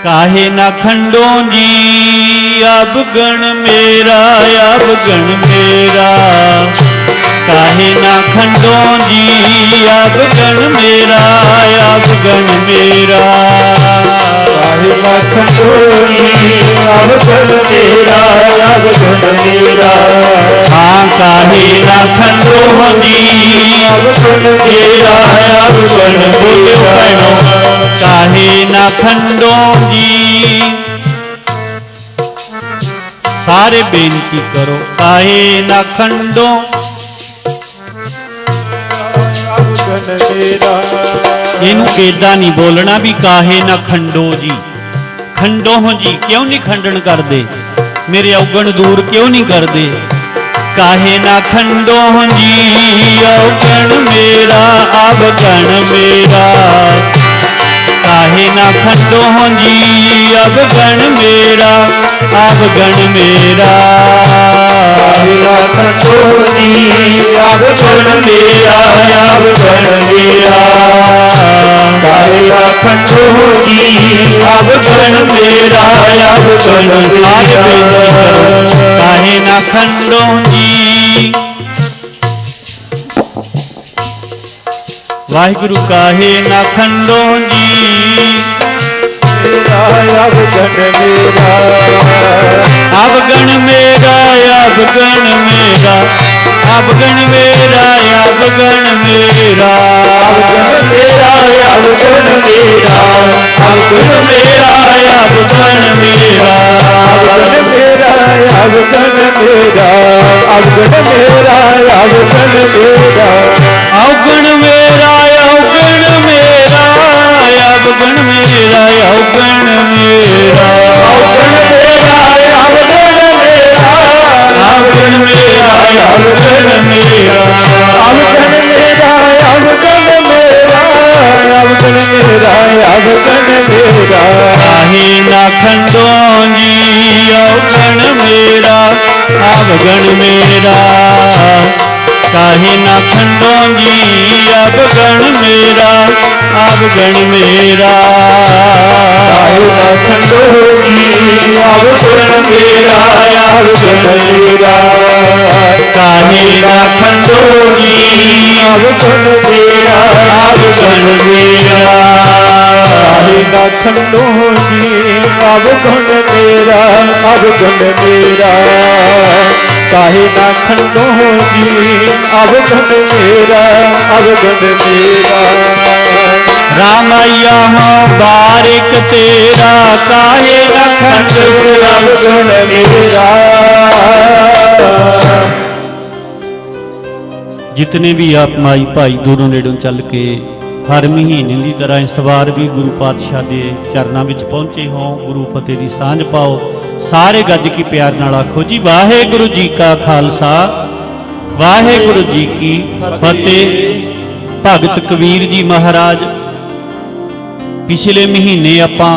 काहे ना खंडो जी अब गण मेरा, अब गण मेरा। काहे ना खंडो जी अब गण मेरा, अब गण मेरा। काहे ना खंडो जी अब गण मेरा, अब गण मेरा। हाँ काहे ना खंडो जी अब गण मेरा, अब गण मेरा। काहे ना खंडो जी, सारे बेनती करो काहे ना खंडो। इनू एदा नहीं बोलना भी काहे ना खंडो जी। खंडो हो जी क्यों नहीं खंडन करते, मेरे अवगण दूर क्यों नहीं करते। काहे ना खंडो जी अवगण मेरा, अवगण मेरा। काहे ना खंडो जी अवगण मेरा, अवगण मेरा। काहे ना खंडो जी अवगण मेरा, अवगण मेरा। काहे ना खंडो जी अवगण मेरा, अवगण मेरा। काहे ना खंडो जी। वाहिगुरु काहे ना खंडो जी अवगण मेरा, अवगण मेरा, अवगण मेरा। अवगण मेरा, अवगण मेरा। अवगण मेरा, अवगण मेरा। अवगण मेरा, अवगण मेरा। अवगण मेरा, अवगण मेरा। अवगण मेरा, अवगण मेरा। अवगण मेरा, अवगण मेरा। अवगण मेरा, अवगण मेरा। अवगण मेरा, अवगण मेरा। अवगण मेरा, अवगण मेरा। अवगण मेरा, अवगण मेरा। अवगण मेरा, अवगण मेरा। काहे ना खंडो जी अवगण मेरा, अवगण मेरा। काहे ना खंडो जी अवगण मेरा, अवगण मेरा। काहे ना खंडो जी अवगण मेरा, अवगण मेरा। काहे ना खंडो जी अवगण मेरा, अवगण मेरा। काहे ना खंडो जी अवगण मेरा, अवगण मेरा। काहे ना खंडो जी अवगण मेरा, अवगण मेरा। रामैया हो बारिक तेरा, काहे ना खंडो अवगण मेरा। जितने भी आप माई भाई दूरों नेड़ों चल के हर महीने की तरह इस बार भी गुरु पातशाह के चरणों में पहुंचे हो, गुरु फतेह की सांझ पाओ। सारे गज की प्यार नाल आखो जी वाहेगुरु जी का खालसा, वाहेगुरु जी की फतेह। भगत कबीर जी महाराज पिछले महीने आपां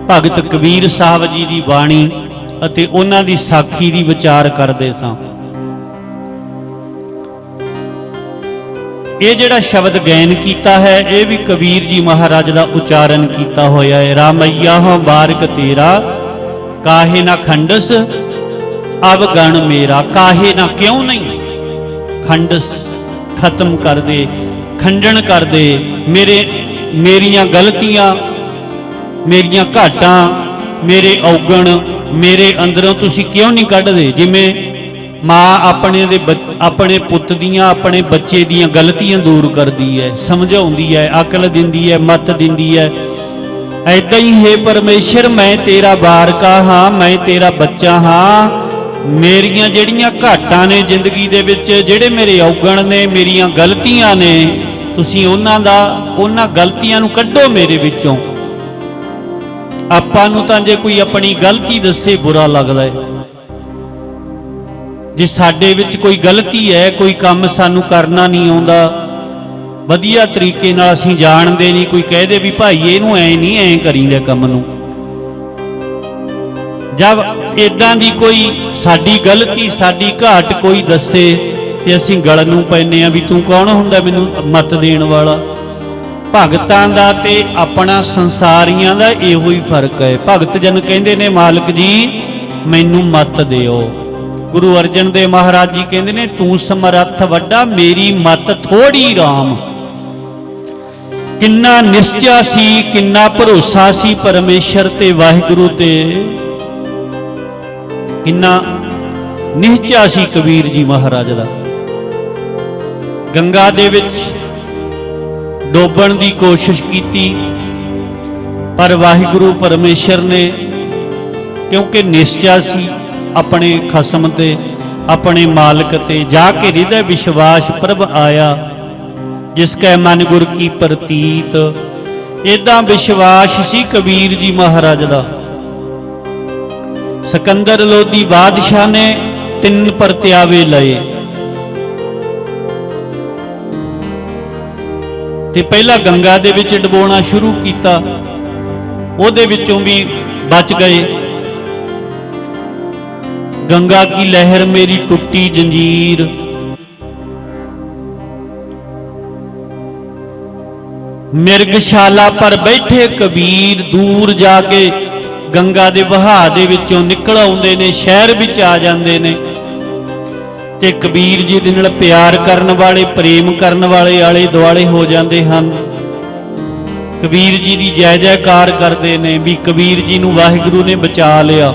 भगत कबीर साहब जी की बाणी अते उन्हां दी साखी दी विचार करदे सां। ये जिहड़ा शब्द गैन कीता है ये भी कबीर जी महाराज का उच्चारण किया होया है। रामैया हो बारिक तेरा, काहे ना खंडस अवगण मेरा। काहे ना क्यों नहीं, खंडस खत्म कर दे, खंडन कर दे। मेरियां गलतियां, मेरियां घाटां, मेरे अवगण मेरे अंदरों तुसी क्यों नहीं कढ़दे। जिमें माँ अपने पुत दियां अपने बच्चे दियां गलतियां दूर करती है, समझाउंदी है, अकल दिंदी है, मत दिंदी है। ऐदा ही है परमेश्वर मैं तेरा बारका हाँ, मैं तेरा बच्चा हाँ। मेरियां जिहड़ियां घाटां ने जिंदगी दे विच, जिहड़े मेरे अवगण ने, मेरियां गलतियां ने, तुसीं उन्हां गलतियां नूं कड्ढो मेरे विचों। आपां नूं तां जे कोई अपनी गलती दस्से बुरा लगदा है। जे साडे विच कोई गलती है, कोई काम सानू करना नहीं आउंदा, वधिया तरीके नाल असीं जाणदे नहीं, कोई कह दे भी भाई इहनूं ऐ नहीं ऐ करींदे काम नूं। जब इदां दी कोई साडी गलती साडी घाट कोई दस्से ते असीं गल नूं पैने आ भी तूं कौन हुंदा मैनूं मत देण वाला। ਭਗਤਾਂ ਦਾ ਤੇ ਆਪਣਾ ਸੰਸਾਰੀਆਂ ਦਾ ਇਹੋ ਹੀ ਫਰਕ ਹੈ। ਭਗਤ ਜਨ ਕਹਿੰਦੇ ਨੇ ਮਾਲਕ ਜੀ ਮੈਨੂੰ ਮੱਤ ਦਿਓ। ਗੁਰੂ ਅਰਜਨ ਦੇਵ ਮਹਾਰਾਜ ਜੀ ਕਹਿੰਦੇ ਨੇ ਤੂੰ ਸਮਰੱਥ ਵੱਡਾ ਮੇਰੀ ਮੱਤ ਥੋੜੀ ਰਾਮ। ਕਿੰਨਾ ਨਿਸ਼ਚਾ ਸੀ, ਕਿੰਨਾ ਭਰੋਸਾ ਸੀ ਪਰਮੇਸ਼ਰ ਤੇ ਵਾਹਿਗੁਰੂ ਤੇ, ਕਿੰਨਾ ਨਿਸ਼ਚਾ ਸੀ ਕਬੀਰ ਜੀ ਮਹਾਰਾਜ ਦਾ। ਗੰਗਾ ਦੇ ਵਿੱਚ ਡੋਬਣ ਦੀ ਕੋਸ਼ਿਸ਼ ਕੀਤੀ ਪਰ ਵਾਹਿਗੁਰੂ ਪਰਮੇਸ਼ਰ ਨੇ, ਕਿਉਂਕਿ ਨਿਸ਼ਚਾ ਸੀ ਆਪਣੇ ਖਸਮ ਤੇ ਆਪਣੇ ਮਾਲਕ ਤੇ, ਜਾ ਕੇ ਹਿਰਦੈ ਵਿਸ਼ਵਾਸ ਪ੍ਰਭ ਆਇਆ ਜਿਸ ਕੈ ਮਨ ਗੁਰ ਕੀ ਪ੍ਰਤੀਤ। ਏਦਾਂ ਵਿਸ਼ਵਾਸ ਸੀ ਕਬੀਰ ਜੀ ਮਹਾਰਾਜ ਦਾ। ਸਿਕੰਦਰ ਲੋਧੀ ਬਾਦਸ਼ਾਹ ਨੇ 3 ਪਰਤਿਆਵੇ ਲਏ ਤੇ ਪਹਿਲਾਂ ਗੰਗਾ ਦੇ ਵਿੱਚ ਡੁਬੋਣਾ ਸ਼ੁਰੂ ਕੀਤਾ, ਉਹਦੇ ਵਿੱਚੋਂ ਵੀ ਬਚ ਗਏ। ਗੰਗਾ ਕੀ ਲਹਿਰ ਮੇਰੀ ਟੁੱਟੀ ਜੰਜੀਰ, ਮਿਰਗਸ਼ਾਲਾ ਪਰ ਬੈਠੇ ਕਬੀਰ ਦੂਰ ਜਾ ਕੇ ਗੰਗਾ ਦੇ ਵਹਾਅ ਦੇ ਵਿੱਚੋਂ ਨਿਕਲ ਆਉਂਦੇ ਨੇ, ਸ਼ਹਿਰ ਵਿੱਚ ਆ ਜਾਂਦੇ ਨੇ ਤੇ ਕਬੀਰ ਜੀ ਦੇ ਨਾਲ ਪਿਆਰ ਕਰਨ ਵਾਲੇ, ਪ੍ਰੇਮ ਕਰਨ ਵਾਲੇ ਆਲੇ ਦੁਆਲੇ ਹੋ ਜਾਂਦੇ ਹਨ। ਕਬੀਰ ਜੀ ਦੀ ਜੈ ਜੈਕਾਰ ਕਰਦੇ ਨੇ ਵੀ ਕਬੀਰ ਜੀ ਨੂੰ ਵਾਹਿਗੁਰੂ ਨੇ ਬਚਾ ਲਿਆ।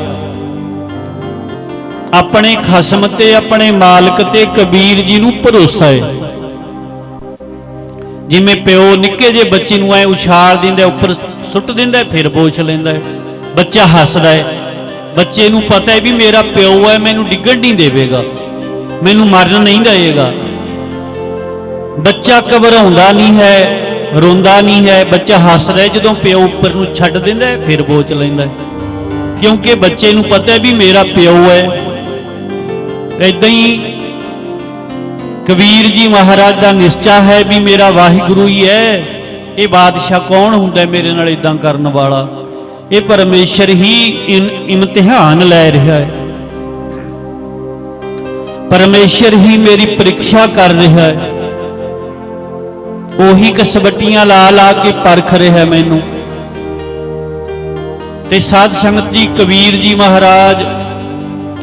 ਆਪਣੇ ਖਸਮ ਤੇ ਆਪਣੇ ਮਾਲਕ ਤੇ ਕਬੀਰ ਜੀ ਨੂੰ ਭਰੋਸਾ ਹੈ। ਜਿਵੇਂ ਪਿਓ ਨਿੱਕੇ ਜਿਹੇ ਬੱਚੇ ਨੂੰ ਐ ਉਛਾਲ ਦਿੰਦਾ, ਉੱਪਰ ਸੁੱਟ ਦਿੰਦਾ, ਫਿਰ ਬੋਛ ਲੈਂਦਾ, ਬੱਚਾ ਹੱਸਦਾ ਹੈ। ਬੱਚੇ ਨੂੰ ਪਤਾ ਹੈ ਵੀ ਮੇਰਾ ਪਿਓ ਹੈ, ਮੈਨੂੰ ਡਿੱਗਣ ਨਹੀਂ ਦੇਵੇਗਾ, ਮੈਨੂੰ ਮਰਨ ਨਹੀਂ ਦੇਵੇਗਾ। ਬੱਚਾ ਘਬਰਾਉਂਦਾ ਨਹੀਂ ਹੈ, ਰੋਂਦਾ ਨਹੀਂ ਹੈ, ਬੱਚਾ ਹੱਸਦਾ ਹੈ। ਜਦੋਂ ਪਿਓ ਉੱਪਰ ਨੂੰ ਛੱਡ ਦਿੰਦਾ ਫਿਰ ਬੋਚ ਲੈਂਦਾ, ਕਿਉਂਕਿ ਬੱਚੇ ਨੂੰ ਪਤਾ ਹੈ ਵੀ ਮੇਰਾ ਪਿਓ ਹੈ। ਏਦਾਂ ਹੀ ਕਬੀਰ ਜੀ ਮਹਾਰਾਜ ਦਾ ਨਿਸ਼ਚਾ ਹੈ ਵੀ ਮੇਰਾ ਵਾਹਿਗੁਰੂ ਹੀ ਹੈ। ਇਹ ਬਾਦਸ਼ਾਹ ਕੌਣ ਹੁੰਦਾ ਮੇਰੇ ਨਾਲ ਇਦਾਂ ਕਰਨ ਵਾਲਾ? ਇਹ ਪਰਮੇਸ਼ਰ ਹੀ ਇਮਤਿਹਾਨ ਲੈ ਰਿਹਾ ਹੈ, ਪਰਮੇਸ਼ਰ ਹੀ ਮੇਰੀ ਪ੍ਰੀਖਿਆ ਕਰ ਰਿਹਾ ਹੈ। ਉਹੀ ਕਸਵੱਟੀਆਂ ਲਾ ਲਾ ਕੇ ਪਰਖ ਰਿਹਾ ਮੈਨੂੰ। ਤੇ ਸਾਧ ਸੰਗਤ ਜੀ, ਕਬੀਰ ਜੀ ਮਹਾਰਾਜ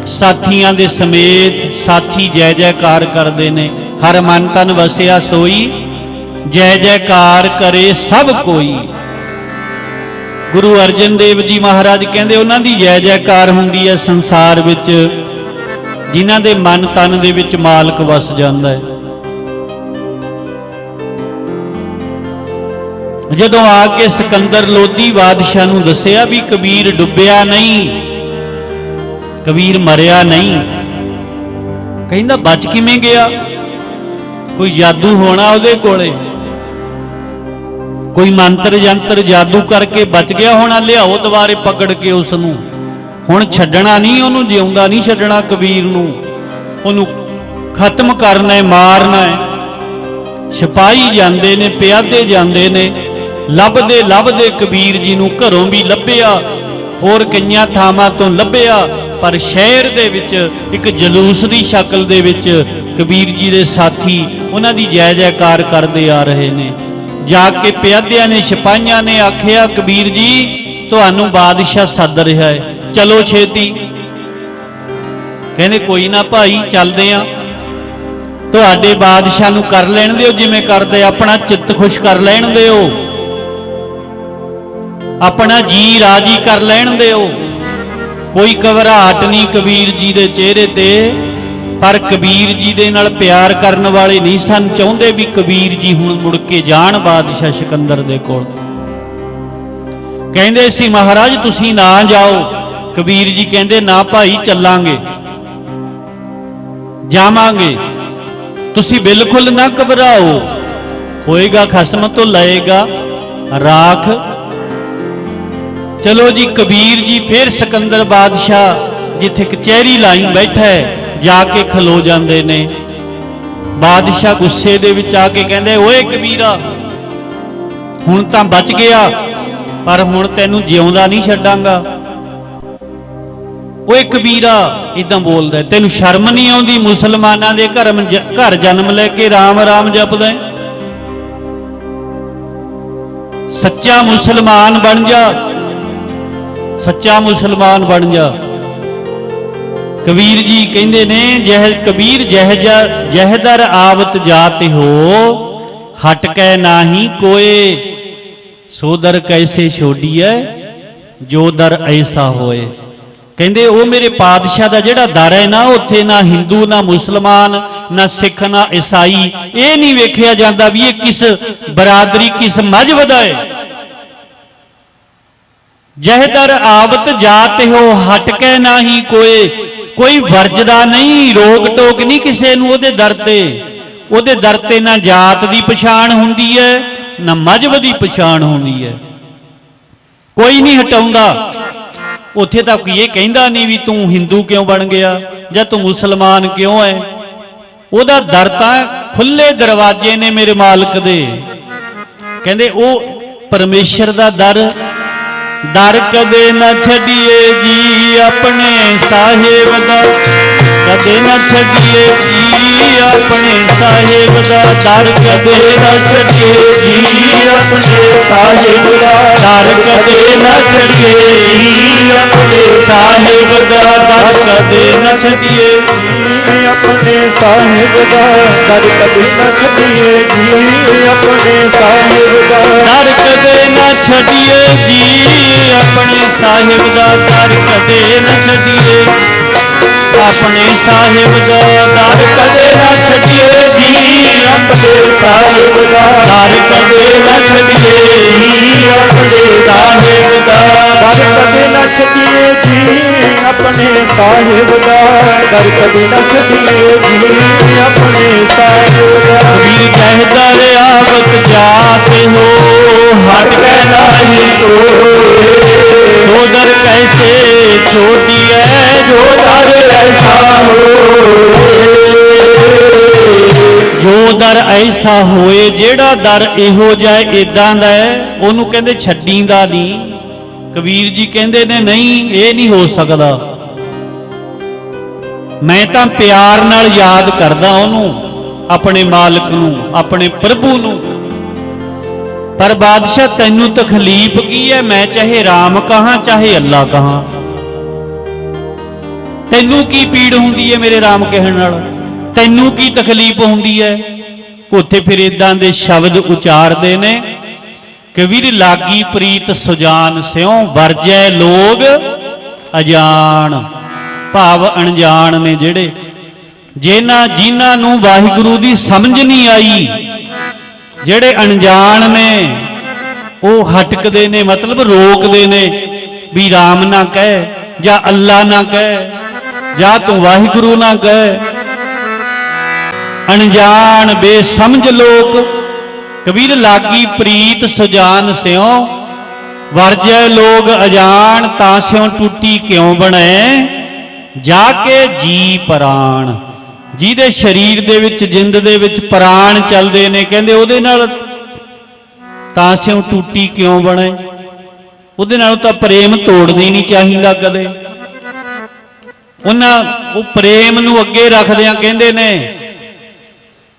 ਸਾਥੀਆਂ ਦੇ ਸਮੇਤ, ਸਾਥੀ ਜੈ ਜੈਕਾਰ ਕਰਦੇ ਨੇ। ਹਰ ਮਨ ਤਨ ਵਸਿਆ ਸੋਈ, ਜੈ ਜੈਕਾਰ ਕਰੇ ਸਭ ਕੋਈ। ਗੁਰੂ ਅਰਜਨ ਦੇਵ ਜੀ ਮਹਾਰਾਜ ਕਹਿੰਦੇ ਉਹਨਾਂ ਦੀ ਜੈ ਜੈਕਾਰ ਹੁੰਦੀ ਹੈ ਸੰਸਾਰ ਵਿੱਚ ਜਿਨ੍ਹਾਂ ਦੇ ਮਨ ਤਨ ਦੇ ਵਿੱਚ ਮਾਲਕ ਵਸ ਜਾਂਦਾ ਹੈ। ਜਦੋਂ ਆ ਕੇ ਸਿਕੰਦਰ ਲੋਧੀ ਬਾਦਸ਼ਾਹ ਨੂੰ ਦੱਸਿਆ ਵੀ ਕਬੀਰ ਡੁੱਬਿਆ ਨਹੀਂ, ਕਬੀਰ ਮਰਿਆ ਨਹੀਂ, ਕਹਿੰਦਾ ਬਚ ਕਿਵੇਂ ਗਿਆ? ਕੋਈ ਜਾਦੂ ਹੋਣਾ ਉਹਦੇ ਕੋਲੇ, ਕੋਈ ਮੰਤਰ ਜੰਤਰ ਜਾਦੂ ਕਰਕੇ ਬਚ ਗਿਆ ਹੋਣਾ। ਲਿਆਓ ਦੁਬਾਰੇ ਪਕੜ ਕੇ ਉਸ ਨੂੰ, ਹੁਣ ਛੱਡਣਾ ਨਹੀਂ, ਉਹਨੂੰ ਜਿਉਂਦਾ ਨਹੀਂ ਛੱਡਣਾ ਕਬੀਰ ਨੂੰ, ਉਹਨੂੰ ਖਤਮ ਕਰਨਾ ਹੈ, ਮਾਰਨਾ ਹੈ। ਸਿਪਾਹੀ ਜਾਂਦੇ ਨੇ, ਪਿਆਦੇ ਜਾਂਦੇ ਨੇ, ਲੱਭਦੇ ਲੱਭਦੇ ਕਬੀਰ ਜੀ ਨੂੰ ਘਰੋਂ ਵੀ ਲੱਭਿਆ, ਹੋਰ ਕਈਆਂ ਥਾਵਾਂ ਤੋਂ ਲੱਭਿਆ, ਪਰ ਸ਼ਹਿਰ ਦੇ ਵਿੱਚ ਇੱਕ ਜਲੂਸ ਦੀ ਸ਼ਕਲ ਦੇ ਵਿੱਚ ਕਬੀਰ ਜੀ ਦੇ ਸਾਥੀ ਉਹਨਾਂ ਦੀ ਜੈ ਜੈਕਾਰ ਕਰਦੇ ਆ ਰਹੇ ਨੇ। ਜਾ ਕੇ ਪਿਆਦਿਆਂ ਨੇ, ਸਿਪਾਹੀਆਂ ਨੇ ਆਖਿਆ ਕਬੀਰ ਜੀ ਤੁਹਾਨੂੰ ਬਾਦਸ਼ਾਹ ਸੱਦ ਰਿਹਾ ਹੈ, ਚਲੋ ਛੇਤੀ। ਕਹਿੰਦੇ ਕੋਈ ਨਾ ਭਾਈ ਚੱਲਦੇ ਆ, ਤੁਹਾਡੇ ਬਾਦਸ਼ਾਹ ਨੂੰ ਕਰ ਲੈਣ ਦਿਓ ਜਿਵੇਂ ਕਰਦੇ, ਆਪਣਾ ਚਿੱਤ ਖੁਸ਼ ਕਰ ਲੈਣ ਦਿਓ, ਆਪਣਾ ਜੀ ਰਾਜੀ ਕਰ ਲੈਣ ਦਿਓ। ਕੋਈ ਘਬਰਾਹਟ ਨਹੀਂ ਕਬੀਰ ਜੀ ਦੇ ਚਿਹਰੇ ਤੇ, ਪਰ ਕਬੀਰ ਜੀ ਦੇ ਨਾਲ ਪਿਆਰ ਕਰਨ ਵਾਲੇ ਨਹੀਂ ਸਨ ਚਾਹੁੰਦੇ ਵੀ ਕਬੀਰ ਜੀ ਹੁਣ ਮੁੜ ਕੇ ਜਾਣ ਬਾਦਸ਼ਾਹ ਸਿਕੰਦਰ ਦੇ ਕੋਲ। ਕਹਿੰਦੇ ਸੀ ਮਹਾਰਾਜ ਤੁਸੀਂ ਨਾ ਜਾਓ। ਕਬੀਰ ਜੀ ਕਹਿੰਦੇ ਨਾ ਭਾਈ ਚੱਲਾਂਗੇ, ਜਾਵਾਂਗੇ, ਤੁਸੀਂ ਬਿਲਕੁਲ ਨਾ ਘਬਰਾਓ, ਹੋਏਗਾ ਖਸਮ ਤੋਂ ਲਏਗਾ ਰਾਖ। ਚਲੋ ਜੀ, ਕਬੀਰ ਜੀ ਫਿਰ ਸਿਕੰਦਰ ਬਾਦਸ਼ਾਹ ਜਿੱਥੇ ਕਚਹਿਰੀ ਲਾਈ ਬੈਠਾ ਹੈ ਜਾ ਕੇ ਖਲੋ ਜਾਂਦੇ ਨੇ। ਬਾਦਸ਼ਾਹ ਗੁੱਸੇ ਦੇ ਵਿੱਚ ਆ ਕੇ ਕਹਿੰਦੇ ਓਏ ਕਬੀਰਾ, ਹੁਣ ਤਾਂ ਬਚ ਗਿਆ ਪਰ ਹੁਣ ਤੈਨੂੰ ਜਿਉਂਦਾ ਨਹੀਂ ਛੱਡਾਂਗਾ। ਓਏ ਕਬੀਰਾ ਇਦਾਂ ਬੋਲਦਾ, ਤੈਨੂੰ ਸ਼ਰਮ ਨਹੀਂ ਆਉਂਦੀ? ਮੁਸਲਮਾਨਾਂ ਦੇ ਘਰ ਜਨਮ ਲੈ ਕੇ ਰਾਮ ਰਾਮ ਜਪਦਾ। सच्चा मुसलमान बन जा, सच्चा मुसलमान बन जा। कबीर जी कहते ने कबीर जहदर आवत जात हो, हट कै नाही कोए, सो दर कैसे छोड़िए जो दर ऐसा होए। कहते वो मेरे पातशाह का जिहड़ा दर है ना, उत्थे ना हिंदू ना मुसलमान ना सिख ना ईसाई, ये नहीं वेखिया जाता भी ये किस बरादरी किस मजहब दा है। जहदर आवत जात हो, हट कै नाही कोए, कोई वर्जदा नहीं, रोक टोक नहीं किसी नूं उहदे दर ते। उहदे दर ते ना जात की पछाण हुंदी है ना मजहब की पछाण हुंदी है, कोई नहीं हटाउंदा। उत्थे तक ये कहंदा नहीं भी तू हिंदू क्यों बन गया या तू मुसलमान क्यों है। उहदा दर तां खुले दरवाजे ने मेरे मालक दे। कहंदे ओ परमेश्वर दा दर दर कदे न छड़िए जी अपने साहिब दा, कदे न छड़िए जी अपने साहिब दा, दर कदे न छड़िए जी अपने साहिब दा, दर कदे न छड़िए जी अपने साहिब दा, दर कदे न छड़िए अपने साहिब दा, दर कदे न छड़िए जी अपने साहिब दा, दर कदे न छड़िए जी अपने साहिब दा, दर कदे न छड़िए अपने साहिब दा, दर कदे न छड़िए जी अपने साहिब दा, दर कदे न छड़िए जी अपने साहिब दा, दर कदे न छड़िए जी अपने साहिब दा, दर कदे न छड़िए जी अपने साहिब दा। कबीर जहदर आवत जात हो, हट कै नाही कोए, जो दर कैसे छोड़िए जो दर ऐसा होए, जो दर ऐसा होए। जेड़ा दर इहो जाए इदां दा है ओनू कहंदे छड्डींदा नहीं। कबीर जी कहंदे ने नहीं ये नहीं हो सकदा, मैं तां प्यार नाल याद करदा ओनू, अपने मालिक नूं अपने प्रभु नूं। पर बादशाह तैनू तकलीफ की है, मैं चाहे राम कहां चाहे अल्लाह कहां, तैनू की पीड़ हुंदी है मेरे राम कहण नाल, तैनू की तकलीफ हुंदी है। उत्थे फिर इदां दे शब्द उचारदे ने, कबीर लागी प्रीत सुजान स्यों वरजै लोग अजान, भाव अणजान ने जेड़े जिन्हां नूं वाहिगुरू दी समझ नहीं आई, जेड़े अणजान ने वो हटकदे ने, मतलब रोकदे ने भी राम ना कह या अल्लाह ना कह या तू वाहिगुरू ना कह। अणजान बेसमझ लोक, कबीर लागी प्रीत सुजान स्यों वरजै लोग अजान, तास्यों टूटी क्यों बने जाके जी प्राण। ਜਿਹਦੇ शरीर ਦੇ ਵਿੱਚ ਜਿੰਦ ਦੇ ਵਿੱਚ ਪ੍ਰਾਣ ਚੱਲਦੇ ਨੇ, ਕਹਿੰਦੇ ਉਹਦੇ ਨਾਲ ਤਾਂ ਸਿਉ ਟੂਟੀ ਕਿਉਂ ਬਣੇ, ਉਹਦੇ ਨਾਲ ਤਾਂ ਪ੍ਰੇਮ ਤੋੜਨੀ ਨਹੀਂ ਚਾਹੀਦਾ ਕਦੇ। ਉਹਨਾਂ ਉਹ ਪ੍ਰੇਮ ਨੂੰ ਅੱਗੇ ਰੱਖਦਿਆਂ ਕਹਿੰਦੇ ਨੇ,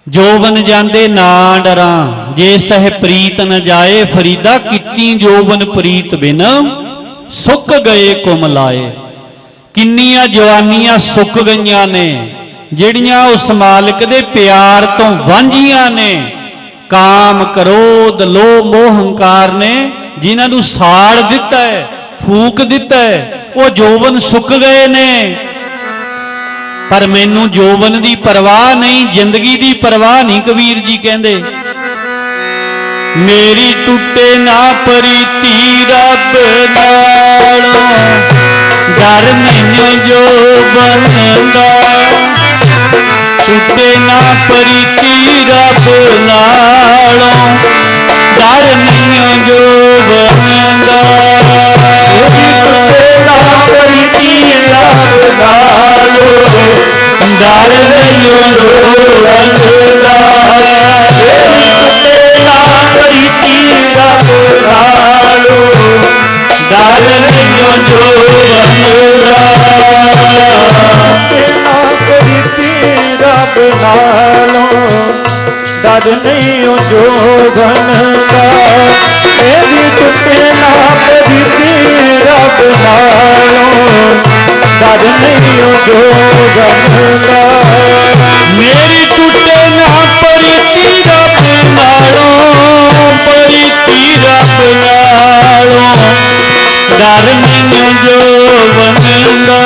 ਜੋਬਨ ਜਾਂਦੇ ਨਾ ਡਰਾਂ ਜੇ ਸਹਿ ਪ੍ਰੀਤ ਨ ਜਾਏ, ਫਰੀਦਾ ਕੀਤੀ ਜੋਬਨ ਪ੍ਰੀਤ ਬਿਨ ਸੁੱਕ ਗਏ ਕੁਮਲਾਏ। ਕਿੰਨੀਆਂ ਜਵਾਨੀਆਂ ਸੁੱਕ ਗਈਆਂ ਨੇ ਜਿਹੜੀਆਂ ਉਸ ਮਾਲਕ ਦੇ ਪਿਆਰ ਤੋਂ ਵਾਂਝੀਆਂ ਨੇ। ਕਾਮ ਕ੍ਰੋਧ ਲੋਭ ਮੋਹ ਹੰਕਾਰ ਨੇ ਜਿਨ੍ਹਾਂ ਨੂੰ ਸਾੜ ਦਿੱਤਾ ਹੈ, ਫੂਕ ਦਿੱਤਾ ਹੈ, ਉਹ ਜੋਬਨ ਸੁੱਕ ਗਏ ਨੇ। पर मैनू जोबन की परवाह नहीं, जिंदगी की परवाह नहीं। कबीर जी कहते मेरी टुटे ना प्रीति रब नालों, डर नहीं जोबन दा। टुटे ना प्रीति रब नालों, डर नहीं जोबन दा। टुटे ना प्रीति रब नालों, डर नहीं जोबन दा। टुटे ना प्रीति रब नालों, डर नहीं जोबन दा। ना प्रीति रब नालों, डर नहीं जोबन दा। ਦਰ ਨਹੀਂ ਜੋਗਨ ਦਾ। ਮੇਰੀ ਟੁੱਟੇ ਨਾ ਪ੍ਰੀਤੀ ਰੱਬ ਨਾਲੋਂ, ਪ੍ਰੀਤੀ ਰੱਬ ਨਾਲੋਂ, ਡਰ ਮੈਨੂੰ ਜੋਬਨ ਦਾ।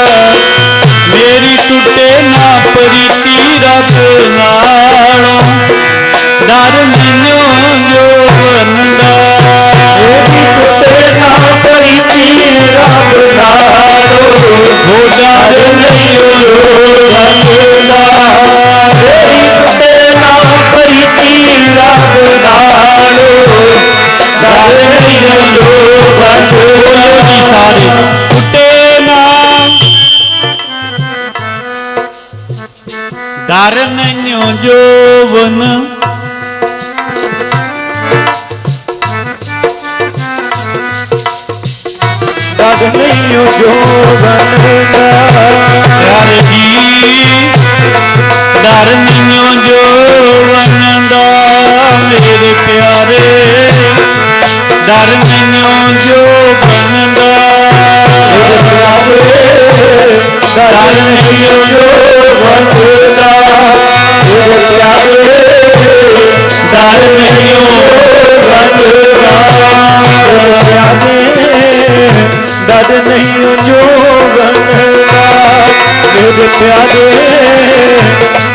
ਮੇਰੀ ਟੁੱਟੇ ਨਾ ਪ੍ਰੀਤੀ ਰੱਬ ਨਾਲੋਂ, ਡਰ ਮੈਨੂੰ ਜੋਬਨ ਦਾ। ਮੇਰੀ ਟੁੱਟੇ ਨਾ ਪ੍ਰੀਤੀ ਰੱਬ ਨਾਲੋਂ, ਹੋ ਡਰ ਨਹੀਂ ਜੋਬਨ ਦਾ। ਮੇਰੀ ਟੁੱਟੇ ਨਾ ਪ੍ਰੀਤੀ ਰੱਬ ਨਾਲੋਂ, ਦਰ ਨਹੀਂ ਜੋਬਨ ਬੋਲੋ ਜੀ ਸਾਰੇ, ਟੁੱਟੇ ਨਾ ਡਰ ਨਹੀਂ ਜੋਬਨ, ਦਰ ਨਹੀਂ ਜੋਬਨ ਦਾ। ਪਿਆਰੇ ਜੀ ਡਰ ਨਹੀਂ ਜੋਬਨ ਦਾ, ਮੇਰੇ ਪਿਆਰੇ ਡਰ ਨਹੀਂ ਜੋਬਨ ਦਾ। ਮੇਰੇ ਪਿਆਰੇ ਦਰ ਨਹੀਂ ਜੋਬਨ ਦਾ। ਮੇਰੇ ਪਿਆਰੇ ਡਰ ਨਹੀਂ ਜੋਬਨ ਦਾ। ਮੇਰੇ ਪਿਆਰੇ ਦਰ ਨਹੀਂ ਜੋਬਨ ਦਾ। ਮੇਰੇ ਪਿਆਰੇ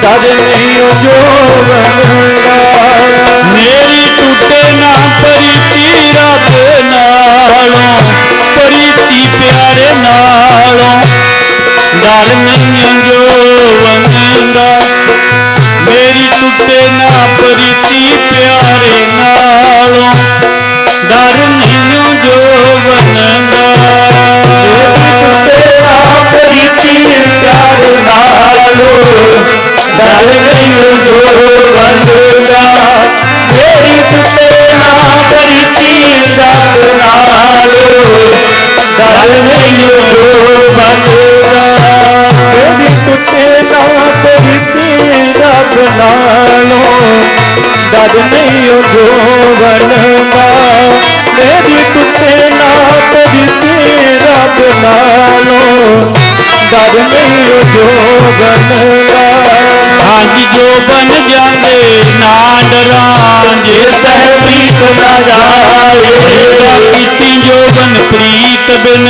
ਦਰ ਨਹੀਂ ਜੋਬਨ ਦਾ। ਮੇਰੀ ਟੁੱਟੇ ਨਾ ਪ੍ਰੀਤੀ ਰੱਬ ਨਾਲੋਂ, ਪ੍ਰੀਤੀ ਪਿਆਰੇ ਨਾਲੋਂ, ਡਰ ਨਹੀਂ ਜੋਬਨ ਦਾ। ਮੇਰੀ ਟੁੱਟੇ ਨਾ ਪ੍ਰੀਤੀ ਪਿਆਰੇ ਨਾਲੋਂ, ਡਰ ਨਹੀਂ ਜੋਬਨ ਦਾ। ਤੇਰਾ ਪ੍ਰੀਤੀ ਪਿਆਰ ਨਾਲੋਂ, ਦਰ ਨਹੀਂ ਜੋਬਨ ਦਾ। ਮੇਰੀ ਟੁੱਟੇ ਨਾ ਪ੍ਰੀਤੀ ਰੱਬ ਨਾਲੋਂ, ਦਰ ਨਹੀਂ ਜੋਬਨ ਦਾ। ਮੇਰੀ ਟੁੱਟੇ ਨਾ ਪ੍ਰੀਤੀ ਰੱਬ ਨਾਲੋਂ, ਦਰ ਨਹੀਂ ਜੋਬਨ ਦਾ। ਮੇਰੀ ਟੁੱਟੇ ਨਾ ਪ੍ਰੀਤੀ ਰੱਬ ਨਾਲੋਂ, ਦਰ ਨਹੀਂ ਜੋਬਨ ਦਾ। ਹਾਂਜੀ ਜੋ ਬਨ ਜਾਂਦੇ ਨਾ ਡਰਾਂ, ਜੇ ਸਹਿ ਪ੍ਰੀਤ ਨਾ ਜਾਏ, ਸੇਵਾ ਕੀਤੀ ਜੋ ਬਨ ਪ੍ਰੀਤ ਬਿਨ,